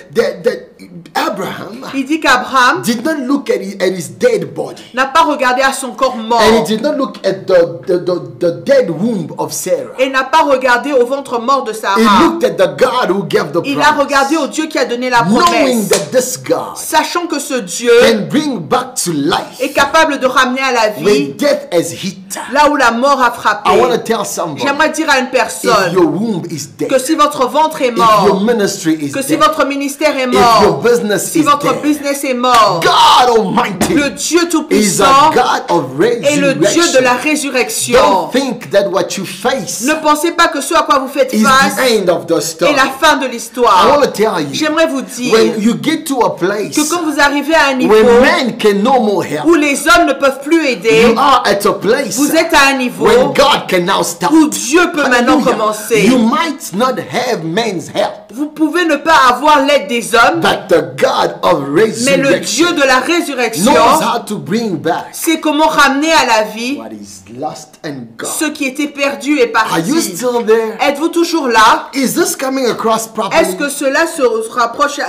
Abraham il dit qu'Abraham did not look at his dead body. n'a pas regardé à son corps mort And he did not look at the dead womb of Sarah. et n'a pas regardé au ventre mort de He Sarah. looked at the God who gave the Il a regardé au promise. Dieu qui a donné la Knowing promesse, that this God sachant que ce Dieu can bring back to life est capable de ramener à la vie when death has hit. là où la mort a frappé. I want to tell somebody, J'aimerais dire à une if personne your womb is dead, que si votre ventre est if your mort, ministry is que si dead, votre ministère est if your mort, business si is votre dead, business est mort, God Almighty le Dieu is Tout-Puissant a God of est le Dieu de la resurrection. résurrection. Don't think think that what you face Ne pensez pas que ce à quoi vous faites is face the end of the est story. la fin de I l'histoire. want to tell you, J'aimerais vous dire when you get to a place que quand vous arrivez à un niveau where men can no more help, où les hommes ne peuvent plus aider, you are at a place vous êtes à un niveau when God can now start. où Dieu peut maintenant Hallelujah. commencer. You might not have men's help, Vous pouvez ne pas avoir l'aide des hommes, but the God of mais le Dieu resurrection de la résurrection knows how to bring back sait comment ramener à la vie what is lost and gone. ce qui était perdu et Are you parti. still there? Êtes-vous toujours là? Is this coming across Est-ce properly? que cela se rapproche,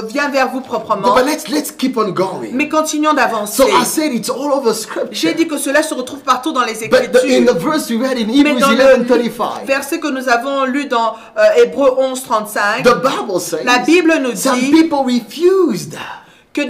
vient vers vous proprement? But let's keep on going. Mais continuons d'avancer. So I said it's all over J'ai scripture. dit que cela se retrouve partout dans les But in Écritures. the verse we read in Mais Hebrews dans 11:35, le verset que nous avons lu dans Hébreux 11:35, the Bible says la Bible nous some dit people refused que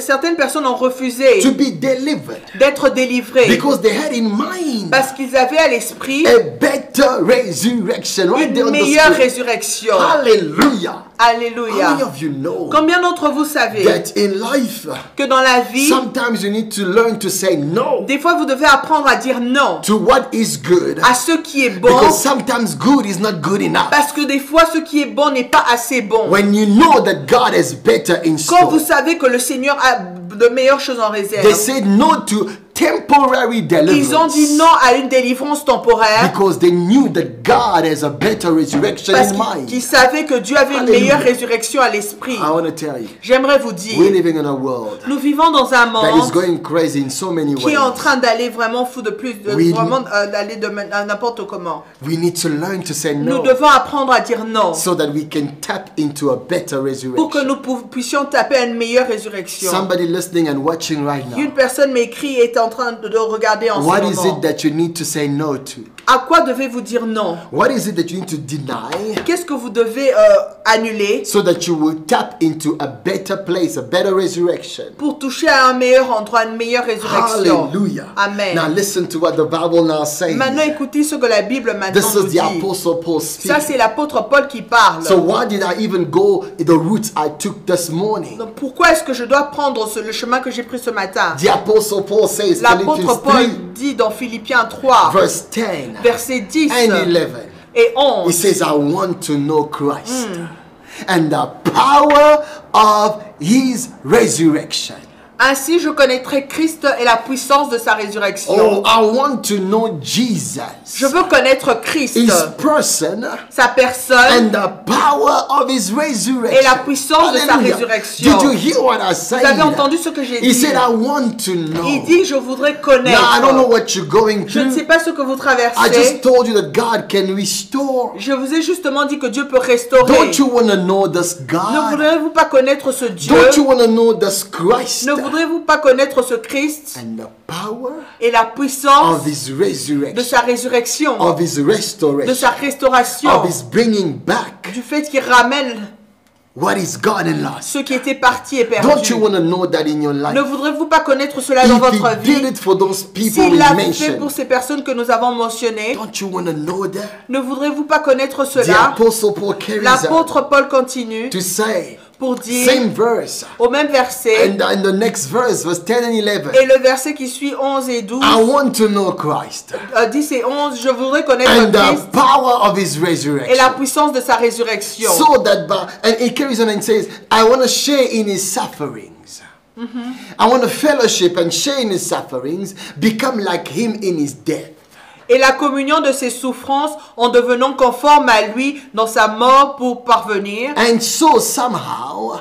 certaines personnes ont refusé to be delivered d'être délivrées because they had in mind parce qu'ils avaient à l'esprit a better resurrection. Right there une on the meilleure screen. résurrection. Hallelujah. How Alléluia. many of you know Combien d'entre vous savez that in life que dans la vie, sometimes you need to learn to say no des fois vous devez apprendre à dire non to what is good à ce qui est bon, because sometimes good is not good enough. parce que des fois ce qui est bon n'est pas assez bon. When you know that God has better in Quand vous store, savez que le Seigneur a de meilleures choses en réserve, they said no to temporary ils ont dit deliverance non à une délivrance temporaire because they knew that God has a better resurrection parce in qu'ils mind. savaient que Dieu avait une Hallelujah. meilleure résurrection à l'esprit. I want to tell you, J'aimerais vous we're dire, living in a world nous vivons dans un that is monde going crazy in so many qui ways. est en train d'aller vraiment fou de plus, Oui. vraiment d'aller de n'importe comment. We need to learn to say Nous no devons apprendre à dire non so that we can tap into a better pour que resurrection. nous puissions taper à une meilleure résurrection. Somebody listening and watching right Une now, personne m'écrit et est en train de regarder en what ce is moment. it that you need to say no to? À quoi devez-vous dire non? What is it that you need to deny Qu'est-ce que vous devez annuler so that you will tap into a better place, a better resurrection? pour toucher à un meilleur endroit, une meilleure résurrection? Hallelujah. Amen. Now listen to what the Bible now says. Maintenant, écoutez ce que la Bible maintenant This nous is dit. the Apostle Paul Ça, speaking. c'est l'apôtre Paul qui parle. So why did I even go the route I took this morning? Donc, pourquoi est-ce que je dois prendre le chemin que j'ai pris ce matin? The Apostle Paul says, L'apôtre Philippians Paul 3, dit dans Philippiens 3, verse 10 versets 10 and 11. et He 11. says, I want to know Christ and the power of his resurrection. Ainsi, je connaîtrai Christ et la puissance de sa résurrection. Oh, I want to know Jesus, Je veux connaître Christ, his person, sa personne and the power of his resurrection. et la puissance de sa Hallelujah. résurrection. Did you hear what I said? Vous avez entendu ce que j'ai He dit? said, I want to know. Il dit, je voudrais Now, I don't know connaître. what you're going Je ne sais through. pas ce que vous I traversez. just told you that God can restore. Je vous ai justement dit que Dieu peut restaurer. Don't you want to know this Ne God? voudrez-vous pas connaître ce Dieu? Don't you want to know this Christ Ne voudrez-vous pas connaître ce Christ and the power et la puissance of his de resurrection, sa résurrection, of his de restoration, sa restauration, of his bringing back du fait qu'il ramène what is gone and lost? ce qui était parti et Don't you perdu? want to know that in your Ne life? voudrez-vous pas connaître cela dans If votre he did vie? it for those people S'il we l'a fait mentioned, pour ces personnes que nous avons mentionnées, don't you want to know that? ne voudrez-vous pas connaître The cela? Apostle Paul carries on L'apôtre Paul continue to say, pour dire same verse, au même verset, and in the next verse, verse 10 and 11, et le verset qui suit 11 et 12, I want to know Christ 10 et 11, je voudrais connaître and Christ the power of his et la resurrection. puissance de sa résurrection. So that and he carries on and says, I want to share in his sufferings. I want to fellowship and share in his sufferings, become like him in his death. Et la communion de ses souffrances en devenant conforme à lui dans sa mort pour parvenir, And so somehow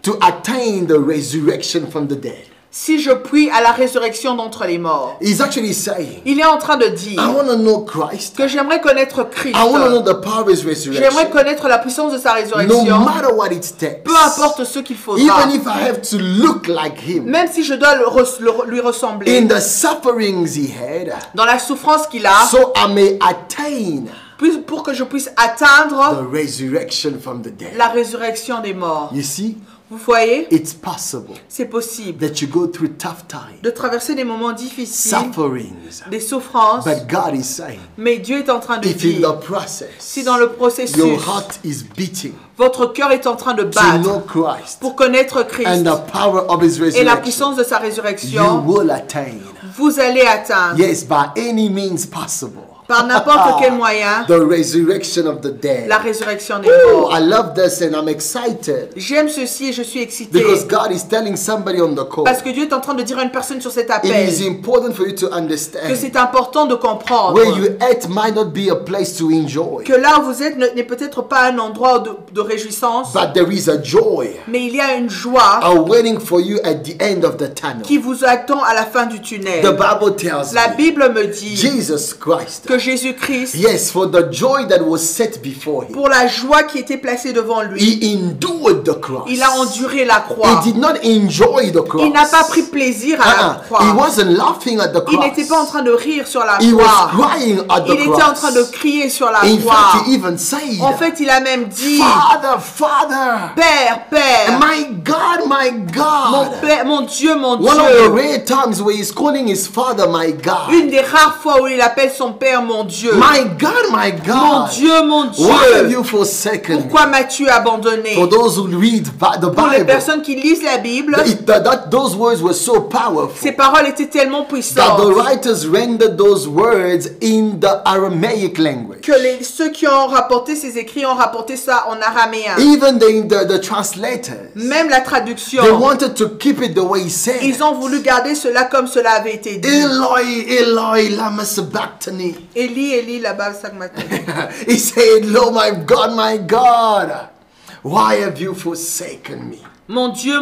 to attain the resurrection from the dead. si je puis à la résurrection d'entre les morts. He's actually saying, Il est en train de dire I want to know Christ. que j'aimerais connaître Christ. I want to know the power of his J'aimerais resurrection. connaître la puissance de sa No résurrection, matter what it takes. peu importe ce qu'il faudra. Even if I have to look like him. Même si je dois lui ressembler In the sufferings he had, dans la souffrance qu'il a, so I may attain pour que je puisse atteindre the resurrection from the dead. la résurrection des morts. You see, Vous voyez, it's possible c'est possible that you go through tough times, de traverser des moments difficiles, sufferings, des souffrances, but God is saying, mais Dieu est en train de if in dire, the process si dans le processus, your heart is beating votre cœur est en train de to battre know Christ pour connaître Christ and the power of his et la resurrection, puissance de sa you résurrection, will attain vous allez atteindre, yes, by any means possible, par n'importe quel moyen, the resurrection of the dead. la résurrection des Oh, morts. I love this and I'm excited J'aime ceci et je suis excité. because God is telling somebody on the call. Parce que Dieu est en train de dire à une personne sur cet It appel is important for you to que understand c'est important de comprendre where you at might not be a place to enjoy, que là où vous êtes n'est peut-être pas un endroit de réjouissance, but there is a joy mais il y a une joie awaiting for you at the end of the tunnel. qui vous attend à la fin du The tunnel. Bible tells La me Bible me dit Jesus Christ, que Jésus-Christ, yes, for the joy that was set before him, pour la joie qui était placée devant lui, he endured the cross. il a enduré la croix. He did not enjoy the cross. Il n'a pas pris plaisir à la He croix. wasn't laughing at the Il cross. n'était pas en train de rire sur la He was croix. crying at the Il était cross. en train de crier sur la In croix. fact, he even said, En fait, il a même dit, Father, Father, Père, Père, my God, my mon God. Père, mon Dieu, mon One of the Dieu. rare times where he's calling his Father, my God. Une des rares fois où il appelle son Père, mon Dieu. My God, my Mon God. Dieu, mon Why have Dieu. you forsaken me? Pourquoi m'as-tu abandonné? For those who read the Pour les Bible, personnes qui lisent la Bible, those words were so powerful ces paroles étaient tellement that the puissantes writers rendered those words in the Aramaic language. que ceux qui ont rapporté ces écrits ont rapporté ça en araméen. Even the translators, Même la they traduction, wanted to keep it the way he said. ils ont voulu garder cela comme cela avait été dit. Eloi, Eloi, lama sabachthani. Eli, Eli, là-bas, ça m'a He said, Lord, my God, why have you forsaken me? Mon Dieu,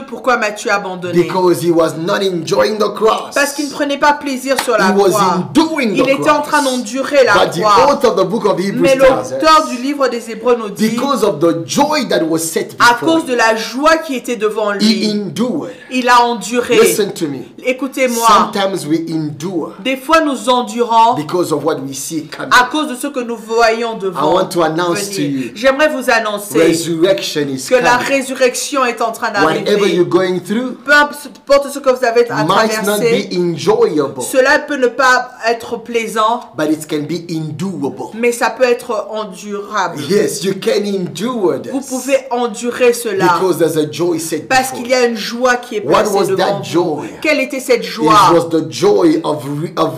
pourquoi m'as-tu abandonné? Because he was not enjoying the cross. Parce qu'il ne prenait pas plaisir sur la He was croix. enduring the Il était en train cross. d'endurer la But the croix. author of the book of Hebrews Mais tells l'auteur us, du livre des Hébreux nous dit, because of the joy that was set à before cause de la joie qui était devant he lui, endured. il a enduré. Listen to me. Écoutez-moi, Sometimes we endure des fois nous endurons because of what we see coming. à cause de ce que nous voyons I devant want to announce to venir. you, J'aimerais vous annoncer resurrection is que la coming. résurrection est en train Whatever you're d'arriver. going through Peu importe ce que vous avez à might not traverser, be enjoyable, cela peut ne pas être plaisant, but it can be endurable. mais ça peut être endurable. Yes, you can endure Vous this pouvez endurer cela because there's a joy set parce before qu'il y a une joie qui est What placée was devant that vous. joy? Quelle était cette It joie? was the joy of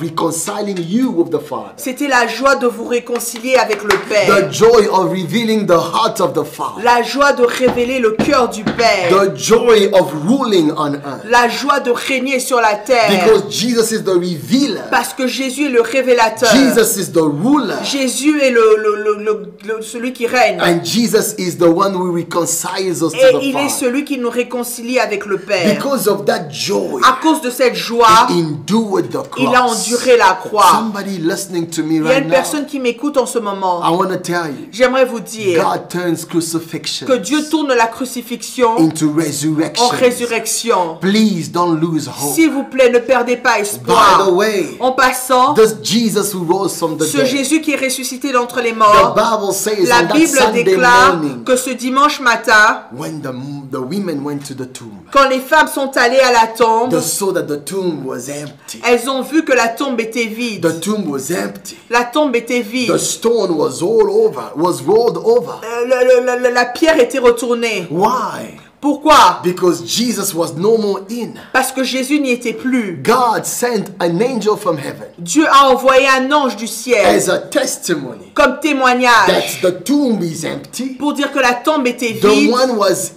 reconciling you with the Father. C'était la joie de vous réconcilier avec le The Père. joy of revealing the heart of the Father. La joie de révéler le cœur du Père. The joy of ruling on earth. La joie de régner sur la terre. Because Jesus is the revealer. Parce que Jésus est le révélateur. Jesus is the ruler. Jésus est celui qui règne. And Jesus is the one who reconciles us Et to the il est Father. celui qui nous réconcilie avec le Père. Because of that joy, À cause de cette joie, he endured the cross. il a enduré la croix. Somebody listening to me Il y a right une now, personne qui m'écoute en ce moment. I want to tell you, J'aimerais vous dire God turns crucifixion que Dieu tourne la crucifixion into en resurrection. résurrection. Please don't lose hope. S'il vous plaît, ne perdez pas By espoir. the way, En passant, this Jesus who rose from the ce dead, Jésus qui est ressuscité d'entre les the morts, Bible says la on that Bible Sunday déclare morning, que ce dimanche matin, when the women went to the tomb, quand les femmes sont allées à la tombe, they saw that the tomb was empty. elles ont vu que la tombe était vide. The tomb was empty. La tombe était vide. The stone was was rolled over. La pierre était retournée. Why? Pourquoi? Because Jesus was no more in. Parce que Jésus n'y était plus. God sent an angel from heaven Dieu a envoyé un ange du ciel as a testimony comme témoignage that the tomb is empty. pour dire que la tombe était The vide, one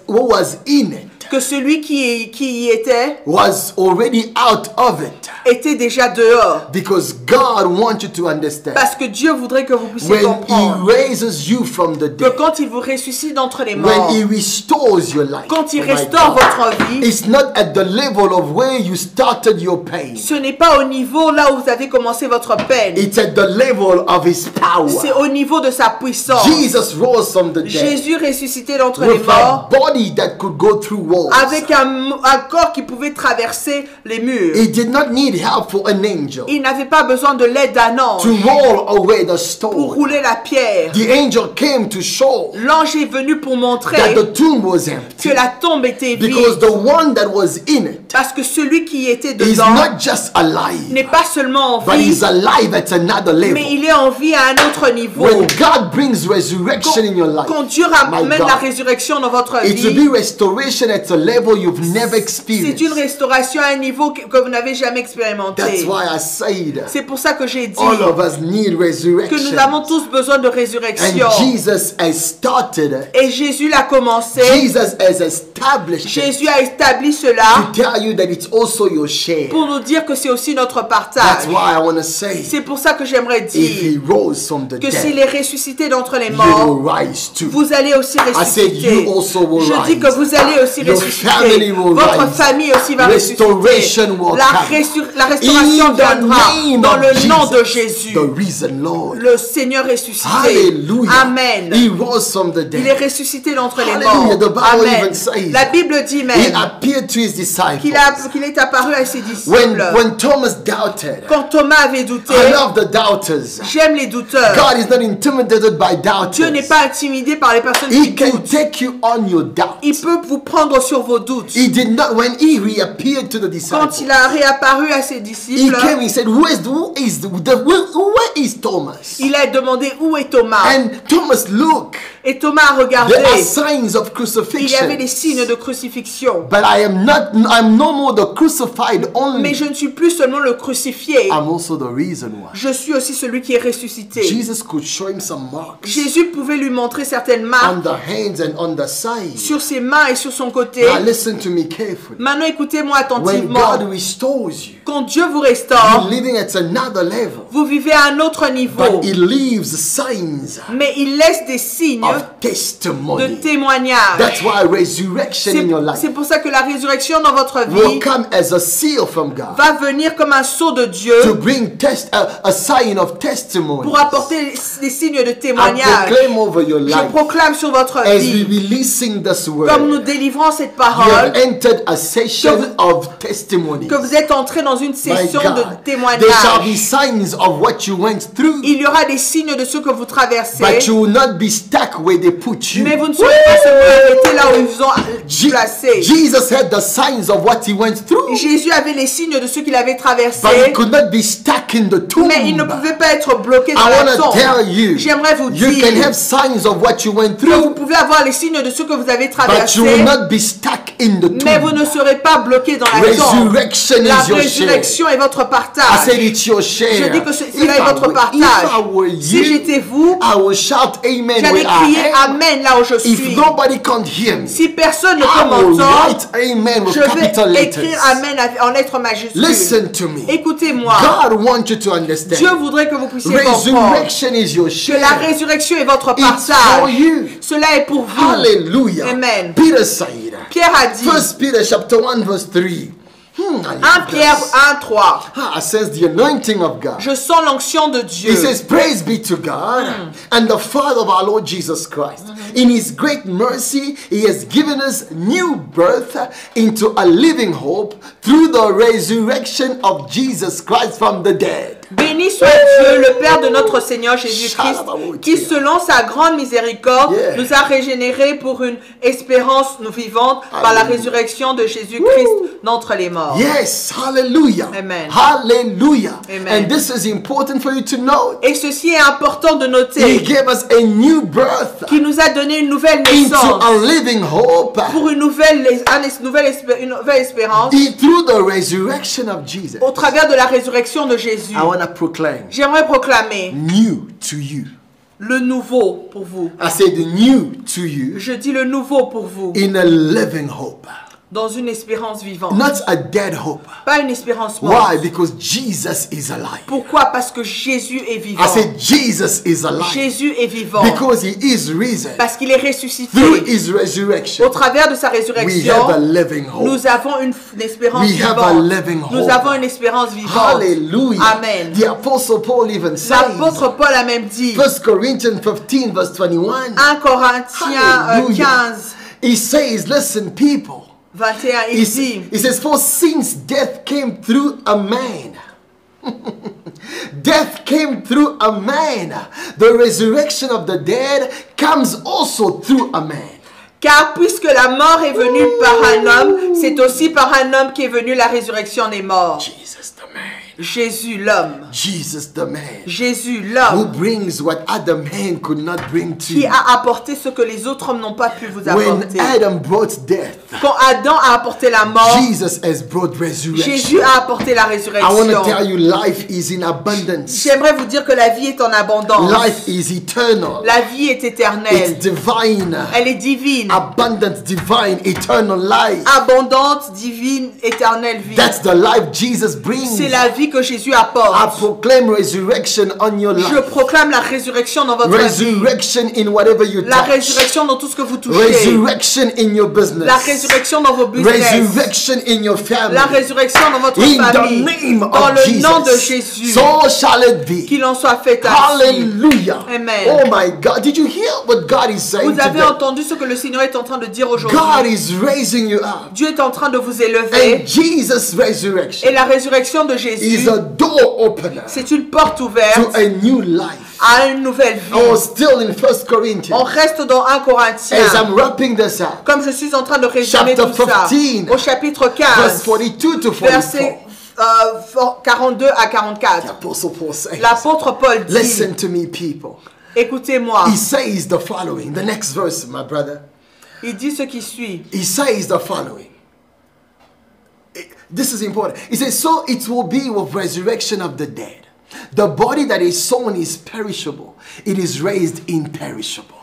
who was in it que celui qui y était was already out of it. était déjà dehors. Because God wants you to understand. Parce que Dieu voudrait que vous puissiez When He comprendre raises you from the que dead, quand il vous ressuscite d'entre les when morts, He restores your life, quand il oh my restaure God, votre vie, it's not at the level of where you started your pain. ce n'est pas au niveau là où vous avez commencé votre peine. It's at the level of His C'est power. au niveau de sa puissance. Jesus rose from the dead Jésus ressuscité d'entre les with a morts body that could go through walls. avec un corps qui pouvait traverser les murs. He did not need help for an angel Il n'avait pas besoin de l'aide d'un ange to roll away the pour stone. rouler la pierre. The angel came to show L'ange est venu pour montrer that the tomb was empty que la tombe était because vide. the one that was in it Parce que celui qui était is dedans not just alive, n'est pas seulement en but vie, he's alive at another mais level. il est en vie à un autre niveau. When God brings resurrection in your life, Quand Dieu my ramène God, la résurrection dans votre it will vie, be restoration at at a level you've never C'est experienced. une restauration à un niveau que vous n'avez jamais expérimenté. That's why I said C'est pour ça que j'ai dit all of us need que resurrection. nous avons tous besoin de And résurrection. Jesus has started it. Et Jésus l'a commencé. Jesus has established it Jésus a établi cela to tell you that it's also your share. pour nous dire que c'est aussi notre That's partage. why I want to say, C'est pour ça que j'aimerais if he dire rose from the que s'il dead, est ressuscité d'entre les you morts, will rise too. vous allez aussi I said ressusciter. you also will Je dis que rise. vous allez aussi Your family ressusciter. will Votre rise. famille aussi va ressusciter. Restoration will La come. restauration In the viendra name dans of le nom de Jesus, Jésus. the risen Lord. Le Seigneur ressuscité. Hallelujah. Amen. He rose from the Il est dead. ressuscité d'entre les Hallelujah. morts. The Bible Amen. even says La Bible dit He même appeared to his disciples. qu'il est apparu à ses disciples. When Thomas doubted, Quand Thomas avait douté, I love the doubters. j'aime les douteurs. God is not intimidated by Dieu n'est doubters. pas intimidé par les personnes qui He can doutent. take you on your doubt. Il peut vous prendre sur vos doutes. He did not, when he reappeared to the Quand disciples, il a réapparu à ses he disciples, came, he said, where is Thomas? il a demandé où est Thomas. And Thomas, look, Et Thomas a regardé. there are signs of Il y avait des crucifixion. signes de crucifixion. But I'm no more the crucified Mais only. je ne suis plus seulement le crucifié. I'm also the reason why. Je suis aussi celui qui est ressuscité. Jesus could show him some marks Jésus pouvait lui montrer certaines on marques the hands and on the side. sur ses mains et sur son côté. Now listen to me carefully. Maintenant, écoutez-moi When attentivement. God restores you, Quand Dieu vous you're restore, living at another level. vous vivez à un autre niveau. But it leaves signs Mais il laisse des signes of de testimony. témoignage. That's why resurrection in your life C'est pour ça que la résurrection dans votre will vie come as a seal from God va venir comme un sceau de to Dieu bring a sign of testimony. pour apporter des signes de I témoignage. proclaim over your Je life proclame sur votre as we vie, releasing this comme nous word. délivrons cette You have parole, entered a session of testimony. que vous êtes entré dans une My session God, de there shall be témoignage. signs of what you went through, Il y aura des signes de ce que vous traversez, but you will not be stuck where they put you. mais vous ne serez pas seulement arrêté là où ils vous ont placé. Jesus had the signs of what he went through, Jésus avait les signes de ce qu'il avait traversé, but he could not be stuck in the tomb. mais il ne pouvait pas être bloqué dans I la want to tombe. tell you, J'aimerais vous you dire can have signs of what you went que vous through, pouvez avoir les signes de ce que vous avez but traversé, you will not be stuck in the mais vous tomb. ne serez pas bloqué dans la tombe. Resurrection La is your share. résurrection est votre I partage. said it's your Je share. dis que cela est If votre I partage. were Si you, j'étais vous, I will shout amen j'allais where I crier am. Amen là où je If suis. nobody can't hear me, Si personne ne I peut will m'entendre, write amen with je capital vais letters. écrire Amen en lettres majuscules. Listen to me. Écoutez-moi. God wants you to understand. Dieu voudrait que vous puissiez comprendre Resurrection is your que share. la résurrection est votre It's for partage. you. Cela est pour vous. Hallelujah. Amen. Peter said, Pierre a dit, 1 Peter chapter 1 verse 3. I love 1 Pierre this. 1:3, I sense the anointing of God. je sens l'onction de He Dieu. says, praise be to God and the Father of our Lord Jesus Christ. In his great mercy, he has given us new birth into a living hope through the resurrection of Jesus Christ from the dead. Béni soit Dieu, le Père de notre Seigneur Jésus-Christ, qui selon sa grande miséricorde Yeah. nous a régénérés pour une espérance nous vivante par la Hallelujah. résurrection de Jésus-Christ d'entre les morts. Yes, hallelujah. Amen. Hallelujah. Amen. And this is important for you to know. Et ceci est important de He noter, gave us a new birth qui nous a donné une nouvelle into naissance a living hope pour une nouvelle espérance through the resurrection of Jesus. au travers de la résurrection de Jésus. I want to proclaim J'aimerais proclamer new to you. le nouveau pour vous. I said new to you Je dis le nouveau pour vous, in a living hope, dans une espérance vivante. not a dead hope. Pas une espérance Why? morte. Because Jesus is alive. Pourquoi? Parce que Jésus est vivant. I said Jesus is alive Jésus est vivant. because he is risen Parce qu'il est ressuscité. through his resurrection. Au travers de sa We have a résurrection, living hope. nous avons une espérance We have a vivante. living Nous hope. avons une espérance vivante. Hallelujah. Amen. The apostle Paul even says, L'apôtre Paul a même dit, 1 Corinthians 15 verse 21, 1 Corinthiens Hallelujah. 15, he says, listen people, 21, il dit, he says, for since death came through a man, death came through a man, the resurrection of the dead comes also through a man. car puisque la mort est venue par un homme, c'est aussi par un homme qu'est venue la résurrection des morts. Jesus the man. Jésus l'homme. Jesus the man. Jésus Who l'homme brings what other men could not bring to qui you. a apporté ce que les autres hommes n'ont pas pu vous When apporter. Adam brought death, Quand Adam a apporté la mort, Jesus has brought resurrection. Jésus a apporté la I want résurrection. to tell you, life is in abundance. J'aimerais vous dire que la vie est en abondance. Life is eternal. La vie est It's éternelle. divine. Elle est divine. Abundant, divine, eternal life. Abondante, divine, éternelle vie. That's the life Jesus brings. C'est la vie que Jésus I apporte. proclaim resurrection on your Je life. proclame la résurrection dans votre vie. Resurrection in whatever you La touch. résurrection dans tout ce que vous touchez. Resurrection in your business. La résurrection dans vos business. Resurrection in your family. La résurrection dans votre In famille. the name Dans of le Jesus. nom de Jésus. So shall it be. Qu'il en soit fait ainsi. Hallelujah. Amen. Oh my God. Did you hear what God is saying Vous avez today? entendu ce que le Seigneur est en train de dire God aujourd'hui. is raising you up. Dieu est en train de vous élever. And Jesus' resurrection Et la résurrection de Jésus, is a door opener c'est une porte to ouverte a new life. à une nouvelle Oh, vie. still in 1 On Corinthians. reste dans 1 As Corinthiens. I'm wrapping this up, Comme je suis en train de résumer Chapter tout ça. 15, Au chapitre verse 15, 42 to 44. versets 42 à 44. Apostle Paul says, L'apôtre Paul dit, listen to me, people. écoutez-moi, He says the following. The next verse, my brother. il dit ce qui suit. He says the following. This is important. He says, so it will be with resurrection of the dead. The body that is sown is perishable. It is raised imperishable.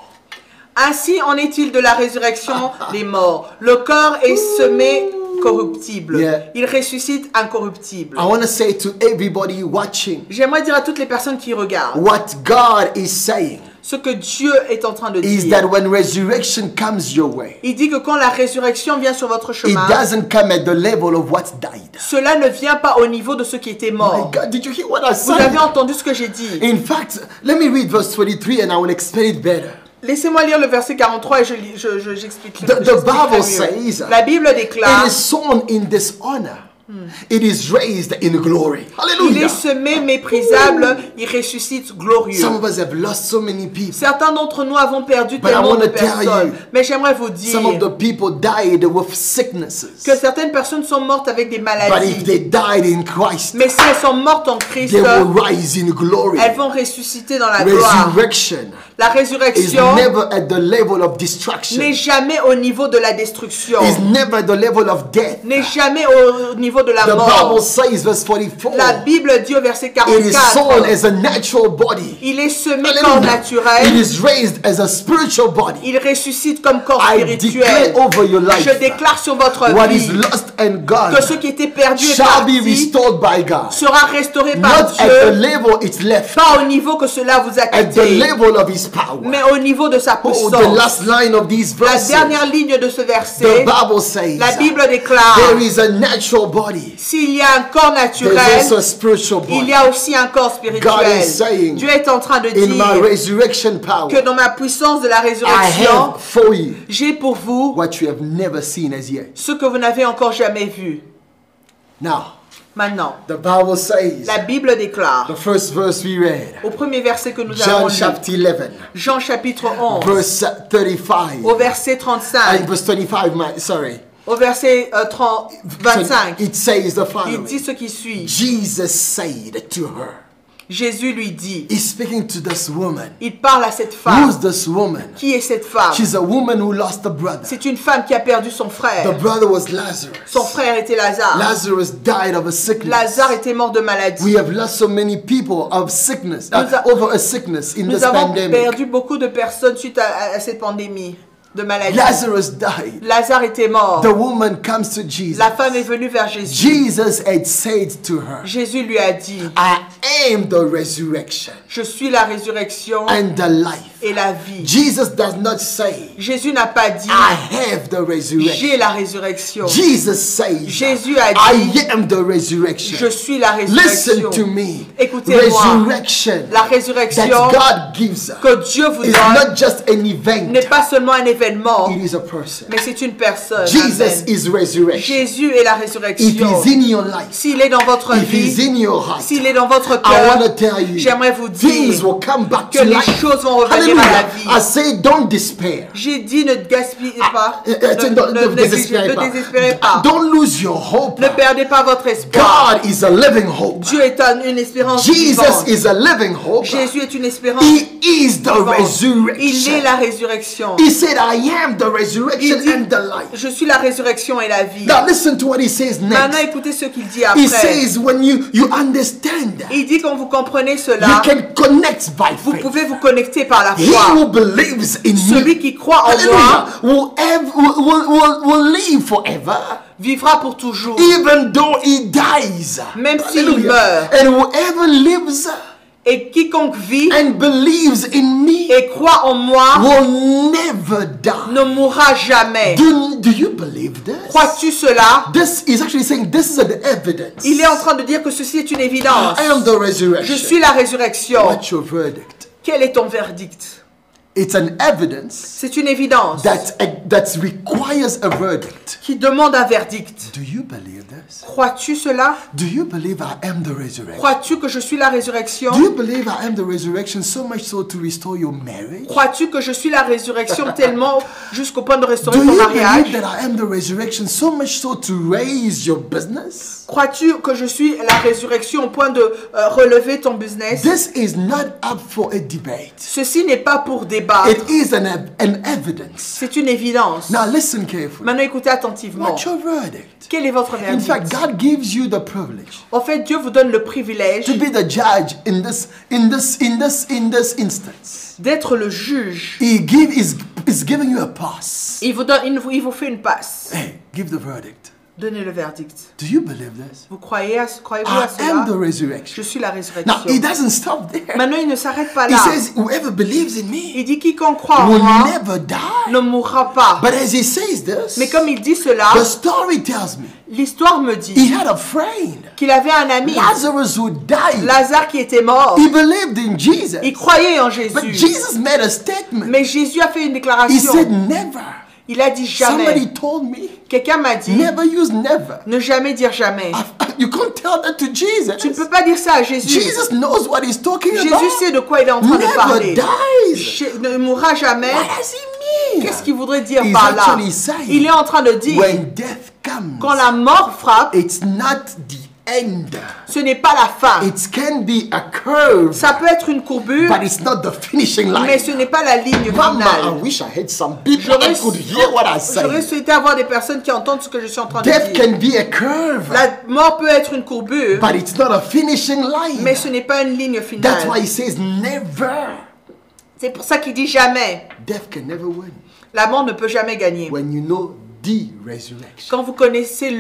Ainsi en est-il de la résurrection des morts. Le corps est semé corruptible. Yeah. Il ressuscite incorruptible. I want to say to everybody watching J'aimerais dire à toutes les personnes qui regardent, what God is saying ce que Dieu est en train de is dire. that when resurrection comes your way, Il dit que quand la résurrection vient sur votre it chemin, doesn't come at the level of what's died. cela ne vient pas au niveau de ceux qui étaient My morts. God, did you hear what I Vous avez said? entendu ce que j'ai dit. In fact, let me read verse 23 and I will explain it better. Laissez-moi lire le verset 43 et j'explique. The Bible says, La Bible it déclare, is sown in dishonor. It is raised in glory. il Hallelujah. est semé méprisable, il ressuscite glorieux. Some of us have lost so many people. Certains d'entre nous avons perdu But I tellement de wanna tell personnes. you, Mais j'aimerais vous Some of dire the people died with sicknesses. que certaines personnes sont mortes avec des But if maladies. they died in Christ, Mais si elles sont mortes en Christ, they will rise in glory. elles vont ressusciter dans la gloire. Resurrection La is résurrection never at the level of destruction. n'est jamais au niveau de la destruction, Is never at the level of death. n'est jamais au niveau de la The mort. Bible says, verse 44, La Bible dit au verset it is sown 44, as a natural body. il est semé corps Hallelujah. It naturel, is raised as a spiritual body. il ressuscite comme corps I spirituel. declare over your life, Je déclare sur votre what is vie lost and gone que ce qui était perdu et shall be parti restored by God. sera restauré par Not at the Dieu, level it's left, pas au niveau que cela vous a at the quitté, level of His power. mais au niveau de sa Oh, the puissance. last line of these La verses, dernière ligne de ce the verset, Bible says, la Bible déclare, there is a natural body. s'il y a un corps There's naturel, also a spiritual il body. y a aussi un corps God is saying, spirituel. Dieu est en train de In my dire resurrection power, que dans ma puissance de la I résurrection, have for you j'ai pour vous what you have never seen as yet. ce que vous n'avez encore jamais vu. Now, Maintenant, the Bible says, la Bible déclare, the first verse we read, au premier verset que nous avons John lu, chapter 11, Jean chapitre 11, verse 35. au verset 35, Verse 25, sorry. au verset 25, It says the il following. dit ce qui suit. Jesus said to her, Jésus lui dit, He's speaking to this woman. il parle à cette Who's femme. this woman? Qui est cette femme? She's a woman who lost a brother. C'est une femme qui a perdu son The frère. brother was Lazarus. Son frère était Lazare. Lazarus died of a sickness. Lazare était mort de maladie. We have lost so many people of sickness, over a sickness in Nous this avons pandemic. perdu beaucoup de personnes suite à cette pandémie de maladie. Lazarus died. Lazare était mort. The woman comes to Jesus. La femme est venue vers Jésus. Jesus had said to her, Jésus lui a dit, I am the resurrection je suis la résurrection and the life. et la vie. Jesus does not say, Jésus n'a pas dit, I have the resurrection. j'ai la résurrection. Jesus says, Jésus a I dit, am the resurrection. je suis la Listen résurrection. to me. Écoutez-moi. Resurrection La that résurrection God gives us que Dieu vous is donne not just an event, n'est pas seulement un événement, it is a person. mais c'est une personne. Jesus Amen. is resurrection. Jésus est la If résurrection. he's in your life, S'il est dans votre if he's vie, in your heart, s'il est dans votre I want to cœur, tell you, j'aimerais vous things dire will come back que to les life. choses vont revenir revenir à la vie. I say don't despair. J'ai dit ne gaspillez pas, Ne désespérez pas. désespérez pas. Don't lose your hope. Ne perdez pas votre espoir. God is a living hope. Dieu est une espérance Jesus vivante. is a living hope. Jésus est une espérance He is the vivante. Il est resurrection. la résurrection. He said, I am the resurrection Il dit, and the life. je suis la résurrection et la vie. Now listen to what he says Maintenant, next. écoutez ce qu'il dit He après. says, when you understand that, Il dit quand vous comprenez you cela, can connect by vous faith. pouvez vous connecter par la He foi. who believes in Celui me, qui croit en hallelujah, moi will live forever, vivra pour toujours. even though he dies. Même s'il Hallelujah. meurt. And whoever lives Et quiconque vit and believes in me et croit en moi will never die. ne mourra jamais. Do you believe this? Crois-tu cela? This is actually saying this is an evidence. Il est en train de dire que ceci est une évidence. I am the resurrection. Je suis la résurrection. What's your verdict? Quel est ton verdict? It's an evidence C'est une évidence that requires a verdict. qui demande un verdict. Do you believe this? Crois-tu cela? Do you believe I am the resurrection? Crois-tu que je suis la résurrection? Do you believe I am the resurrection so much so to restore your marriage? Crois-tu que je suis la résurrection tellement jusqu'au point de restaurer Do ton you mariage? believe that I am the resurrection so much so to raise your business? Crois-tu que je suis la résurrection au point de relever ton business? This is not up for a debate. Ceci n'est pas pour débattre. It is an evidence. C'est une évidence. Now listen carefully. Maintenant, écoutez attentivement. What's your verdict? Quel est votre In fact, verdict? God gives you the privilege En fait, Dieu vous donne le privilège to be the judge in this instance. d'être le juge. Is giving you a pass. Il vous fait une passe. Hey, give the verdict. Donnez le verdict. Do you believe this? Croyez-vous I à am the cela? resurrection. Je suis la Now, résurrection. he doesn't stop there. Maintenant, il ne s'arrête pas He là. says, whoever believes in me Il dit quiconque croit en will moi never die. ne mourra pas. But as he says Mais this, comme il dit cela, the story tells me l'histoire me dit he had a friend, qu'il avait un ami, Lazarus, who died. Lazare, qui était mort. He believed in Jesus. Il croyait en But Jésus. Jesus made a statement. Mais Jésus a fait une He déclaration. said, never. Il a dit jamais. Somebody told me, Quelqu'un m'a dit, never use never. ne jamais dire jamais. You can't tell that to Jesus. Tu ne peux pas dire ça à Jésus. Jesus knows what he's talking Jésus about. sait de quoi il est en train de Never parler. dies. Ne mourra jamais. What does he mean? Qu'est-ce qu'il voudrait dire He's par là? actually saying, Il est en train de dire, when death comes, quand la mort frappe, it's not the end. ce n'est pas la fin. It can be a curve, Ça peut être une courbure, but it's not the finishing mais line. ce n'est pas la ligne Mama, I finale. wish I had some people that could hear what I J'aurais say. souhaité avoir des personnes qui entendent ce que je suis en train de Death dire. can be a curve, La mort peut être une courbure, but it's not a finishing mais line. ce n'est pas une ligne That's why finale. he says never. C'est pour ça qu'il dit jamais. Death can never win La mort ne peut jamais gagner. when you know the resurrection. Quand vous connaissez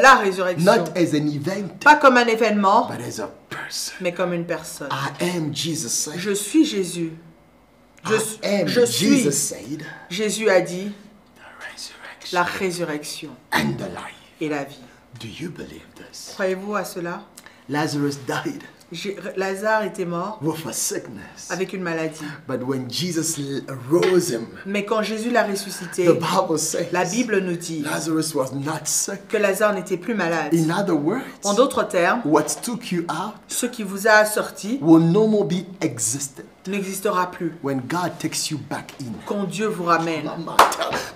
la résurrection, Not as an event, pas comme un événement, but as a person. mais comme une personne. I am, Jesus said. Je suis Jésus. I am, Je suis. Jesus said, Jésus a dit the resurrection la résurrection and the life. et la vie. Do you believe this? Croyez-vous à cela? Lazarus died Lazare était mort with a sickness. avec une maladie. But when Jesus rose him, Mais quand Jésus l'a ressuscité, the Bible says la Bible nous dit Lazarus was not sick. que Lazare n'était plus malade. In other words, En d'autres termes, what took you out ce qui vous a sorti will no more be existent n'existera plus when God takes you back in. quand Dieu vous ramène.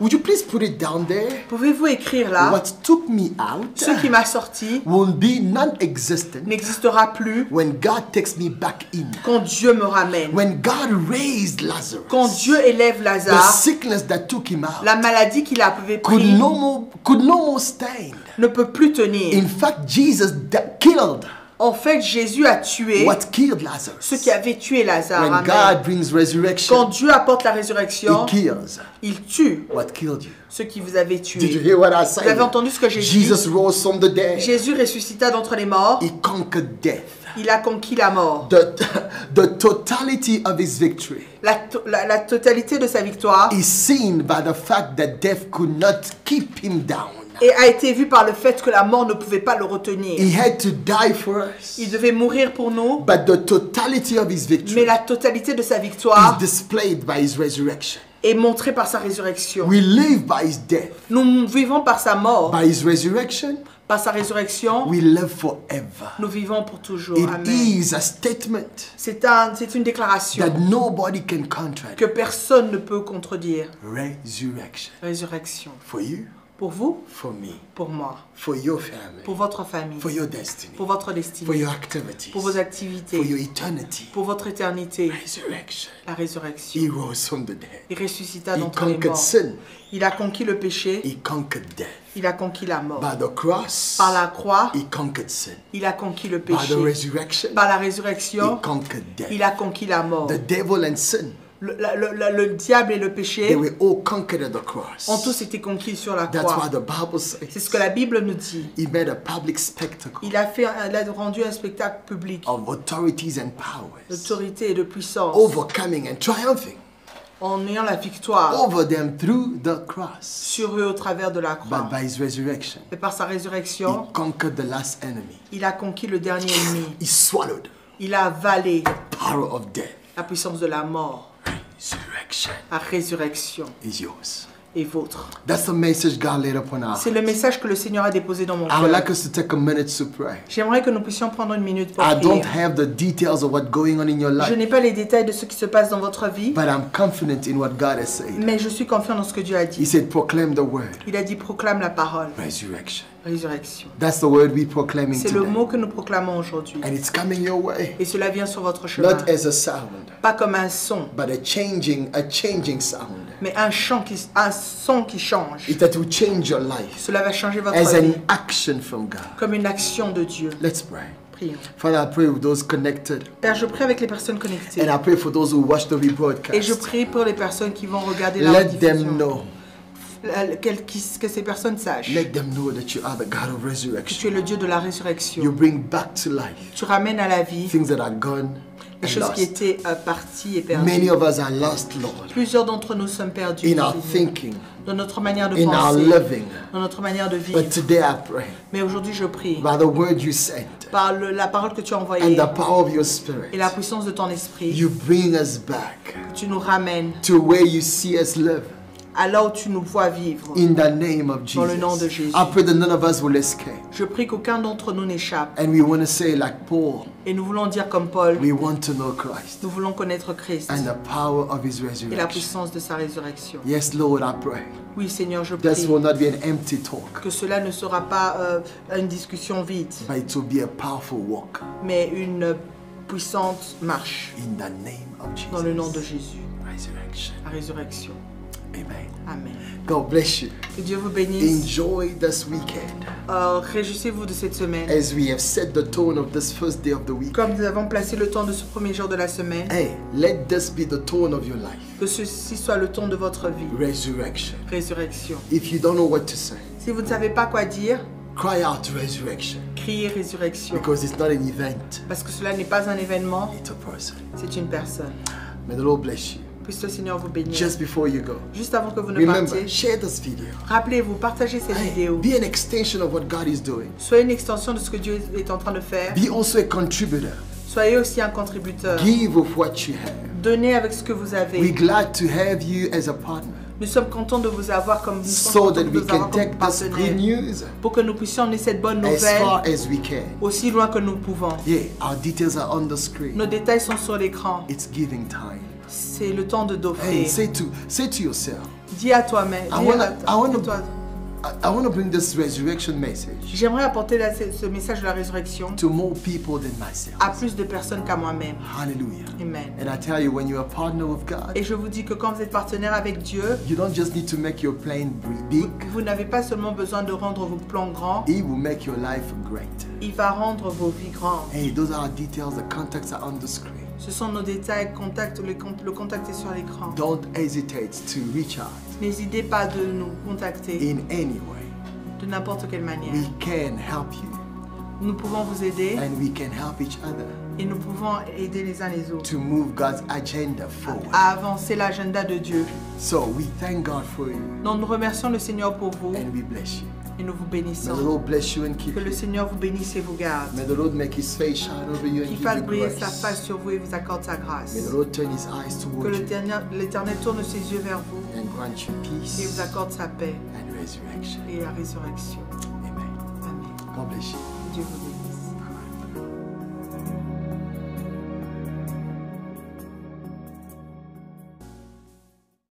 Would you please put it down there? Pouvez-vous écrire là, What took me out ce qui m'a sorti will be non-existent n'existera plus when God takes me back in. quand Dieu me ramène. When God raised Lazarus, Quand Dieu élève the Lazare, sickness that took him out la maladie qu'il avait could prise no more stand. ne peut plus tenir. In fact, Jesus killed En fait, Jésus a tué what killed Lazarus. ce qui avait tué Lazare. When Amen. God brings Quand resurrection, Dieu apporte la résurrection, He kills il tue what killed you. ce qui vous avait Did you tué. hear what I Vous said? avez entendu ce que j'ai dit? Jesus rose from the dead. Jésus ressuscita d'entre les morts. He conquered death. Il a conquis la mort. The totality of his victory La totalité de sa victoire is seen by the fact that death could not keep him down. et a été vue par le fait que la mort ne pouvait pas le retenir. He had to die for us. Il devait mourir pour nous, But the totality of his mais victory la totalité de sa is victoire displayed by his resurrection. est montré par sa résurrection. We live by his death. Nous vivons par sa mort, By his resurrection, par sa résurrection. we live forever. Nous vivons pour toujours. It Amen. is a statement C'est une déclaration that nobody can contradict. que personne ne peut contredire. Resurrection. Résurrection. For you, Pour vous, for me, pour moi, for your family, pour votre famille, for your destiny, pour votre for destinée, your activities, pour vos for activités, your eternity. pour votre éternité. Resurrection. La résurrection. He rose from the dead. Il ressuscita He d'entre les conquered morts. sin. Il a conquis le péché. He conquered death. Il a conquis la mort. By the cross, Par la croix, he conquered sin. il a conquis le By the péché. resurrection, Par la he résurrection, conquered death. il a conquis la mort. The devil and sin, Le diable et le they péché were all conquered at the cross. ont tous été conquis sur la That's why croix. the Bible C'est ce says que la Bible nous dit. he made a public spectacle Il a rendu un spectacle public of authorities and powers, d'autorité et de puissance overcoming and triumphing en ayant la victoire over them through the cross. sur eux au travers de la But croix. by his resurrection, Et par sa he résurrection, conquered the last enemy. il a conquis le dernier ennemi. He swallowed Il a avalé power of death. la puissance de la mort. Resurrection La résurrection is yours. est vôtre. That's the message God laid upon our C'est le message que le Seigneur a déposé dans mon I would cœur. like us to take a minute to pray. J'aimerais que nous puissions prendre une minute pour I don't prier. have the details of what's going on in your Je life, n'ai pas les détails de ce qui se passe dans votre vie, but I'm confident in what God has said. mais je suis confiant dans ce que Dieu a He dit. said, proclaim the word. Il a dit proclame la parole. Resurrection. Résurrection. That's the word we're proclaiming C'est le today. mot que nous proclamons aujourd'hui. And it's coming your way. Et cela vient sur votre chemin. Not as a sound, Pas comme un son, but a changing sound. mais un son qui change. That will change your life Cela va changer votre as vie an action from God. comme une action de Dieu. Let's pray. Prions. Father, I pray with those connected, Père, je prie avec les personnes connectées. and I pray for those who watch the Et je rebroadcast. prie pour les personnes qui vont regarder la Let them rediffusion. know. Que ces personnes sachent Let them know that you are the God of que tu resurrection. es le Dieu de la You résurrection. bring back to life Tu ramènes à la vie things that are gone les and choses qui lost. étaient parties et Many perdues. of us are lost, Lord, Plusieurs d'entre nous sommes perdus in our Seigneur, thinking, dans notre manière de in our penser, living. dans notre manière de vivre. But today I pray, Mais aujourd'hui, je prie by the word you sent par la parole que tu as and envoyée the power of your et spirit, la puissance de ton esprit, you bring us back tu nous ramènes to where you see us live. à là où tu nous vois vivre. In the name of Dans le nom de Jesus. Jésus. I pray that none of us will escape. Je prie qu'aucun d'entre nous n'échappe. And we want to say like Paul, Et nous voulons dire comme Paul, we want to know Christ nous voulons connaître Christ and the power of his et la resurrection. puissance de sa résurrection. Yes, Lord, I pray. Oui, Seigneur, je This prie will not be an empty talk, que cela ne sera pas une discussion vide, but it will be a powerful walk mais une puissante marche in the name of Jesus. dans le nom de Jésus. Resurrection. La résurrection. Amen. Amen. God bless you. Que Dieu vous bénisse. Enjoy this weekend Réjouissez-vous de cette semaine. as we have set the tone of this first day of the week. Comme nous avons placé le temps de ce premier jour de la semaine, Hey, let this be the tone of your life. que ceci soit le temps de votre vie. Resurrection. Résurrection. If you don't know what to say, Si vous ne savez pas quoi dire, cry out resurrection, criez résurrection. because it's not an event, Parce que cela n'est pas un événement, it's a person. c'est une personne. May the Lord bless you. Puisse le Seigneur vous bénir. Just before you go, Juste avant que vous ne remember, partiez, share this video. rappelez-vous, partagez cette Hey, vidéo. be an extension of what God is doing. Soyez une extension de ce que Dieu est en train de faire. Be also a contributor. Soyez aussi un contributeur. Give of what you have. Donnez avec ce que vous We're avez. glad to have you as a partner Nous sommes contents de vous avoir comme nous sommes so contents that de we vous can avoir comme take this good partenaire. news Pour que nous puissions emmener cette bonne as far nouvelle as we can. aussi loin que nous pouvons. Yeah, our details are on the screen. Nos détails sont sur l'écran. It's giving time. C'est le temps de Hey, d'offrir. say to yourself, Dis à toi-même. I dis wanna- à I wanna- toi. I want to bring this resurrection message J'aimerais apporter ce message de la résurrection to more people than myself. à plus de personnes qu'à moi-même. Hallelujah. Amen. And I tell you, when you're a partner with God, Et je vous dis que quand vous êtes partenaire avec Dieu, you don't just need to make your plan big, vous n'avez pas seulement besoin de rendre vos plans grands, He will make your life great. il va rendre vos vies grandes. Hey, those are our details. The contacts are on the screen. Ce sont nos détails, le contact est sur l'écran. Don't hesitate to reach out N'hésitez pas de nous contacter in any way. de n'importe quelle manière. We can help you Nous pouvons vous aider and we can help each other et nous pouvons aider les uns les autres to move God's agenda forward. à avancer l'agenda de Dieu. So we thank God for you Donc nous remercions le Seigneur pour vous and we bless you. Et nous vous May the bénissons. Lord bless you and keep Que le you. Seigneur vous bénisse et vous garde. May the Lord make his face shine over you and Qu'il give fasse you briller sa grace. face sur vous et vous accorde sa grâce. May the Lord turn his eyes Que toward you l'Éternel tourne ses yeux vers vous and grant you et peace vous accorde sa paix and resurrection. et la résurrection. Amen. Amen. God bless you. Dieu vous bénisse.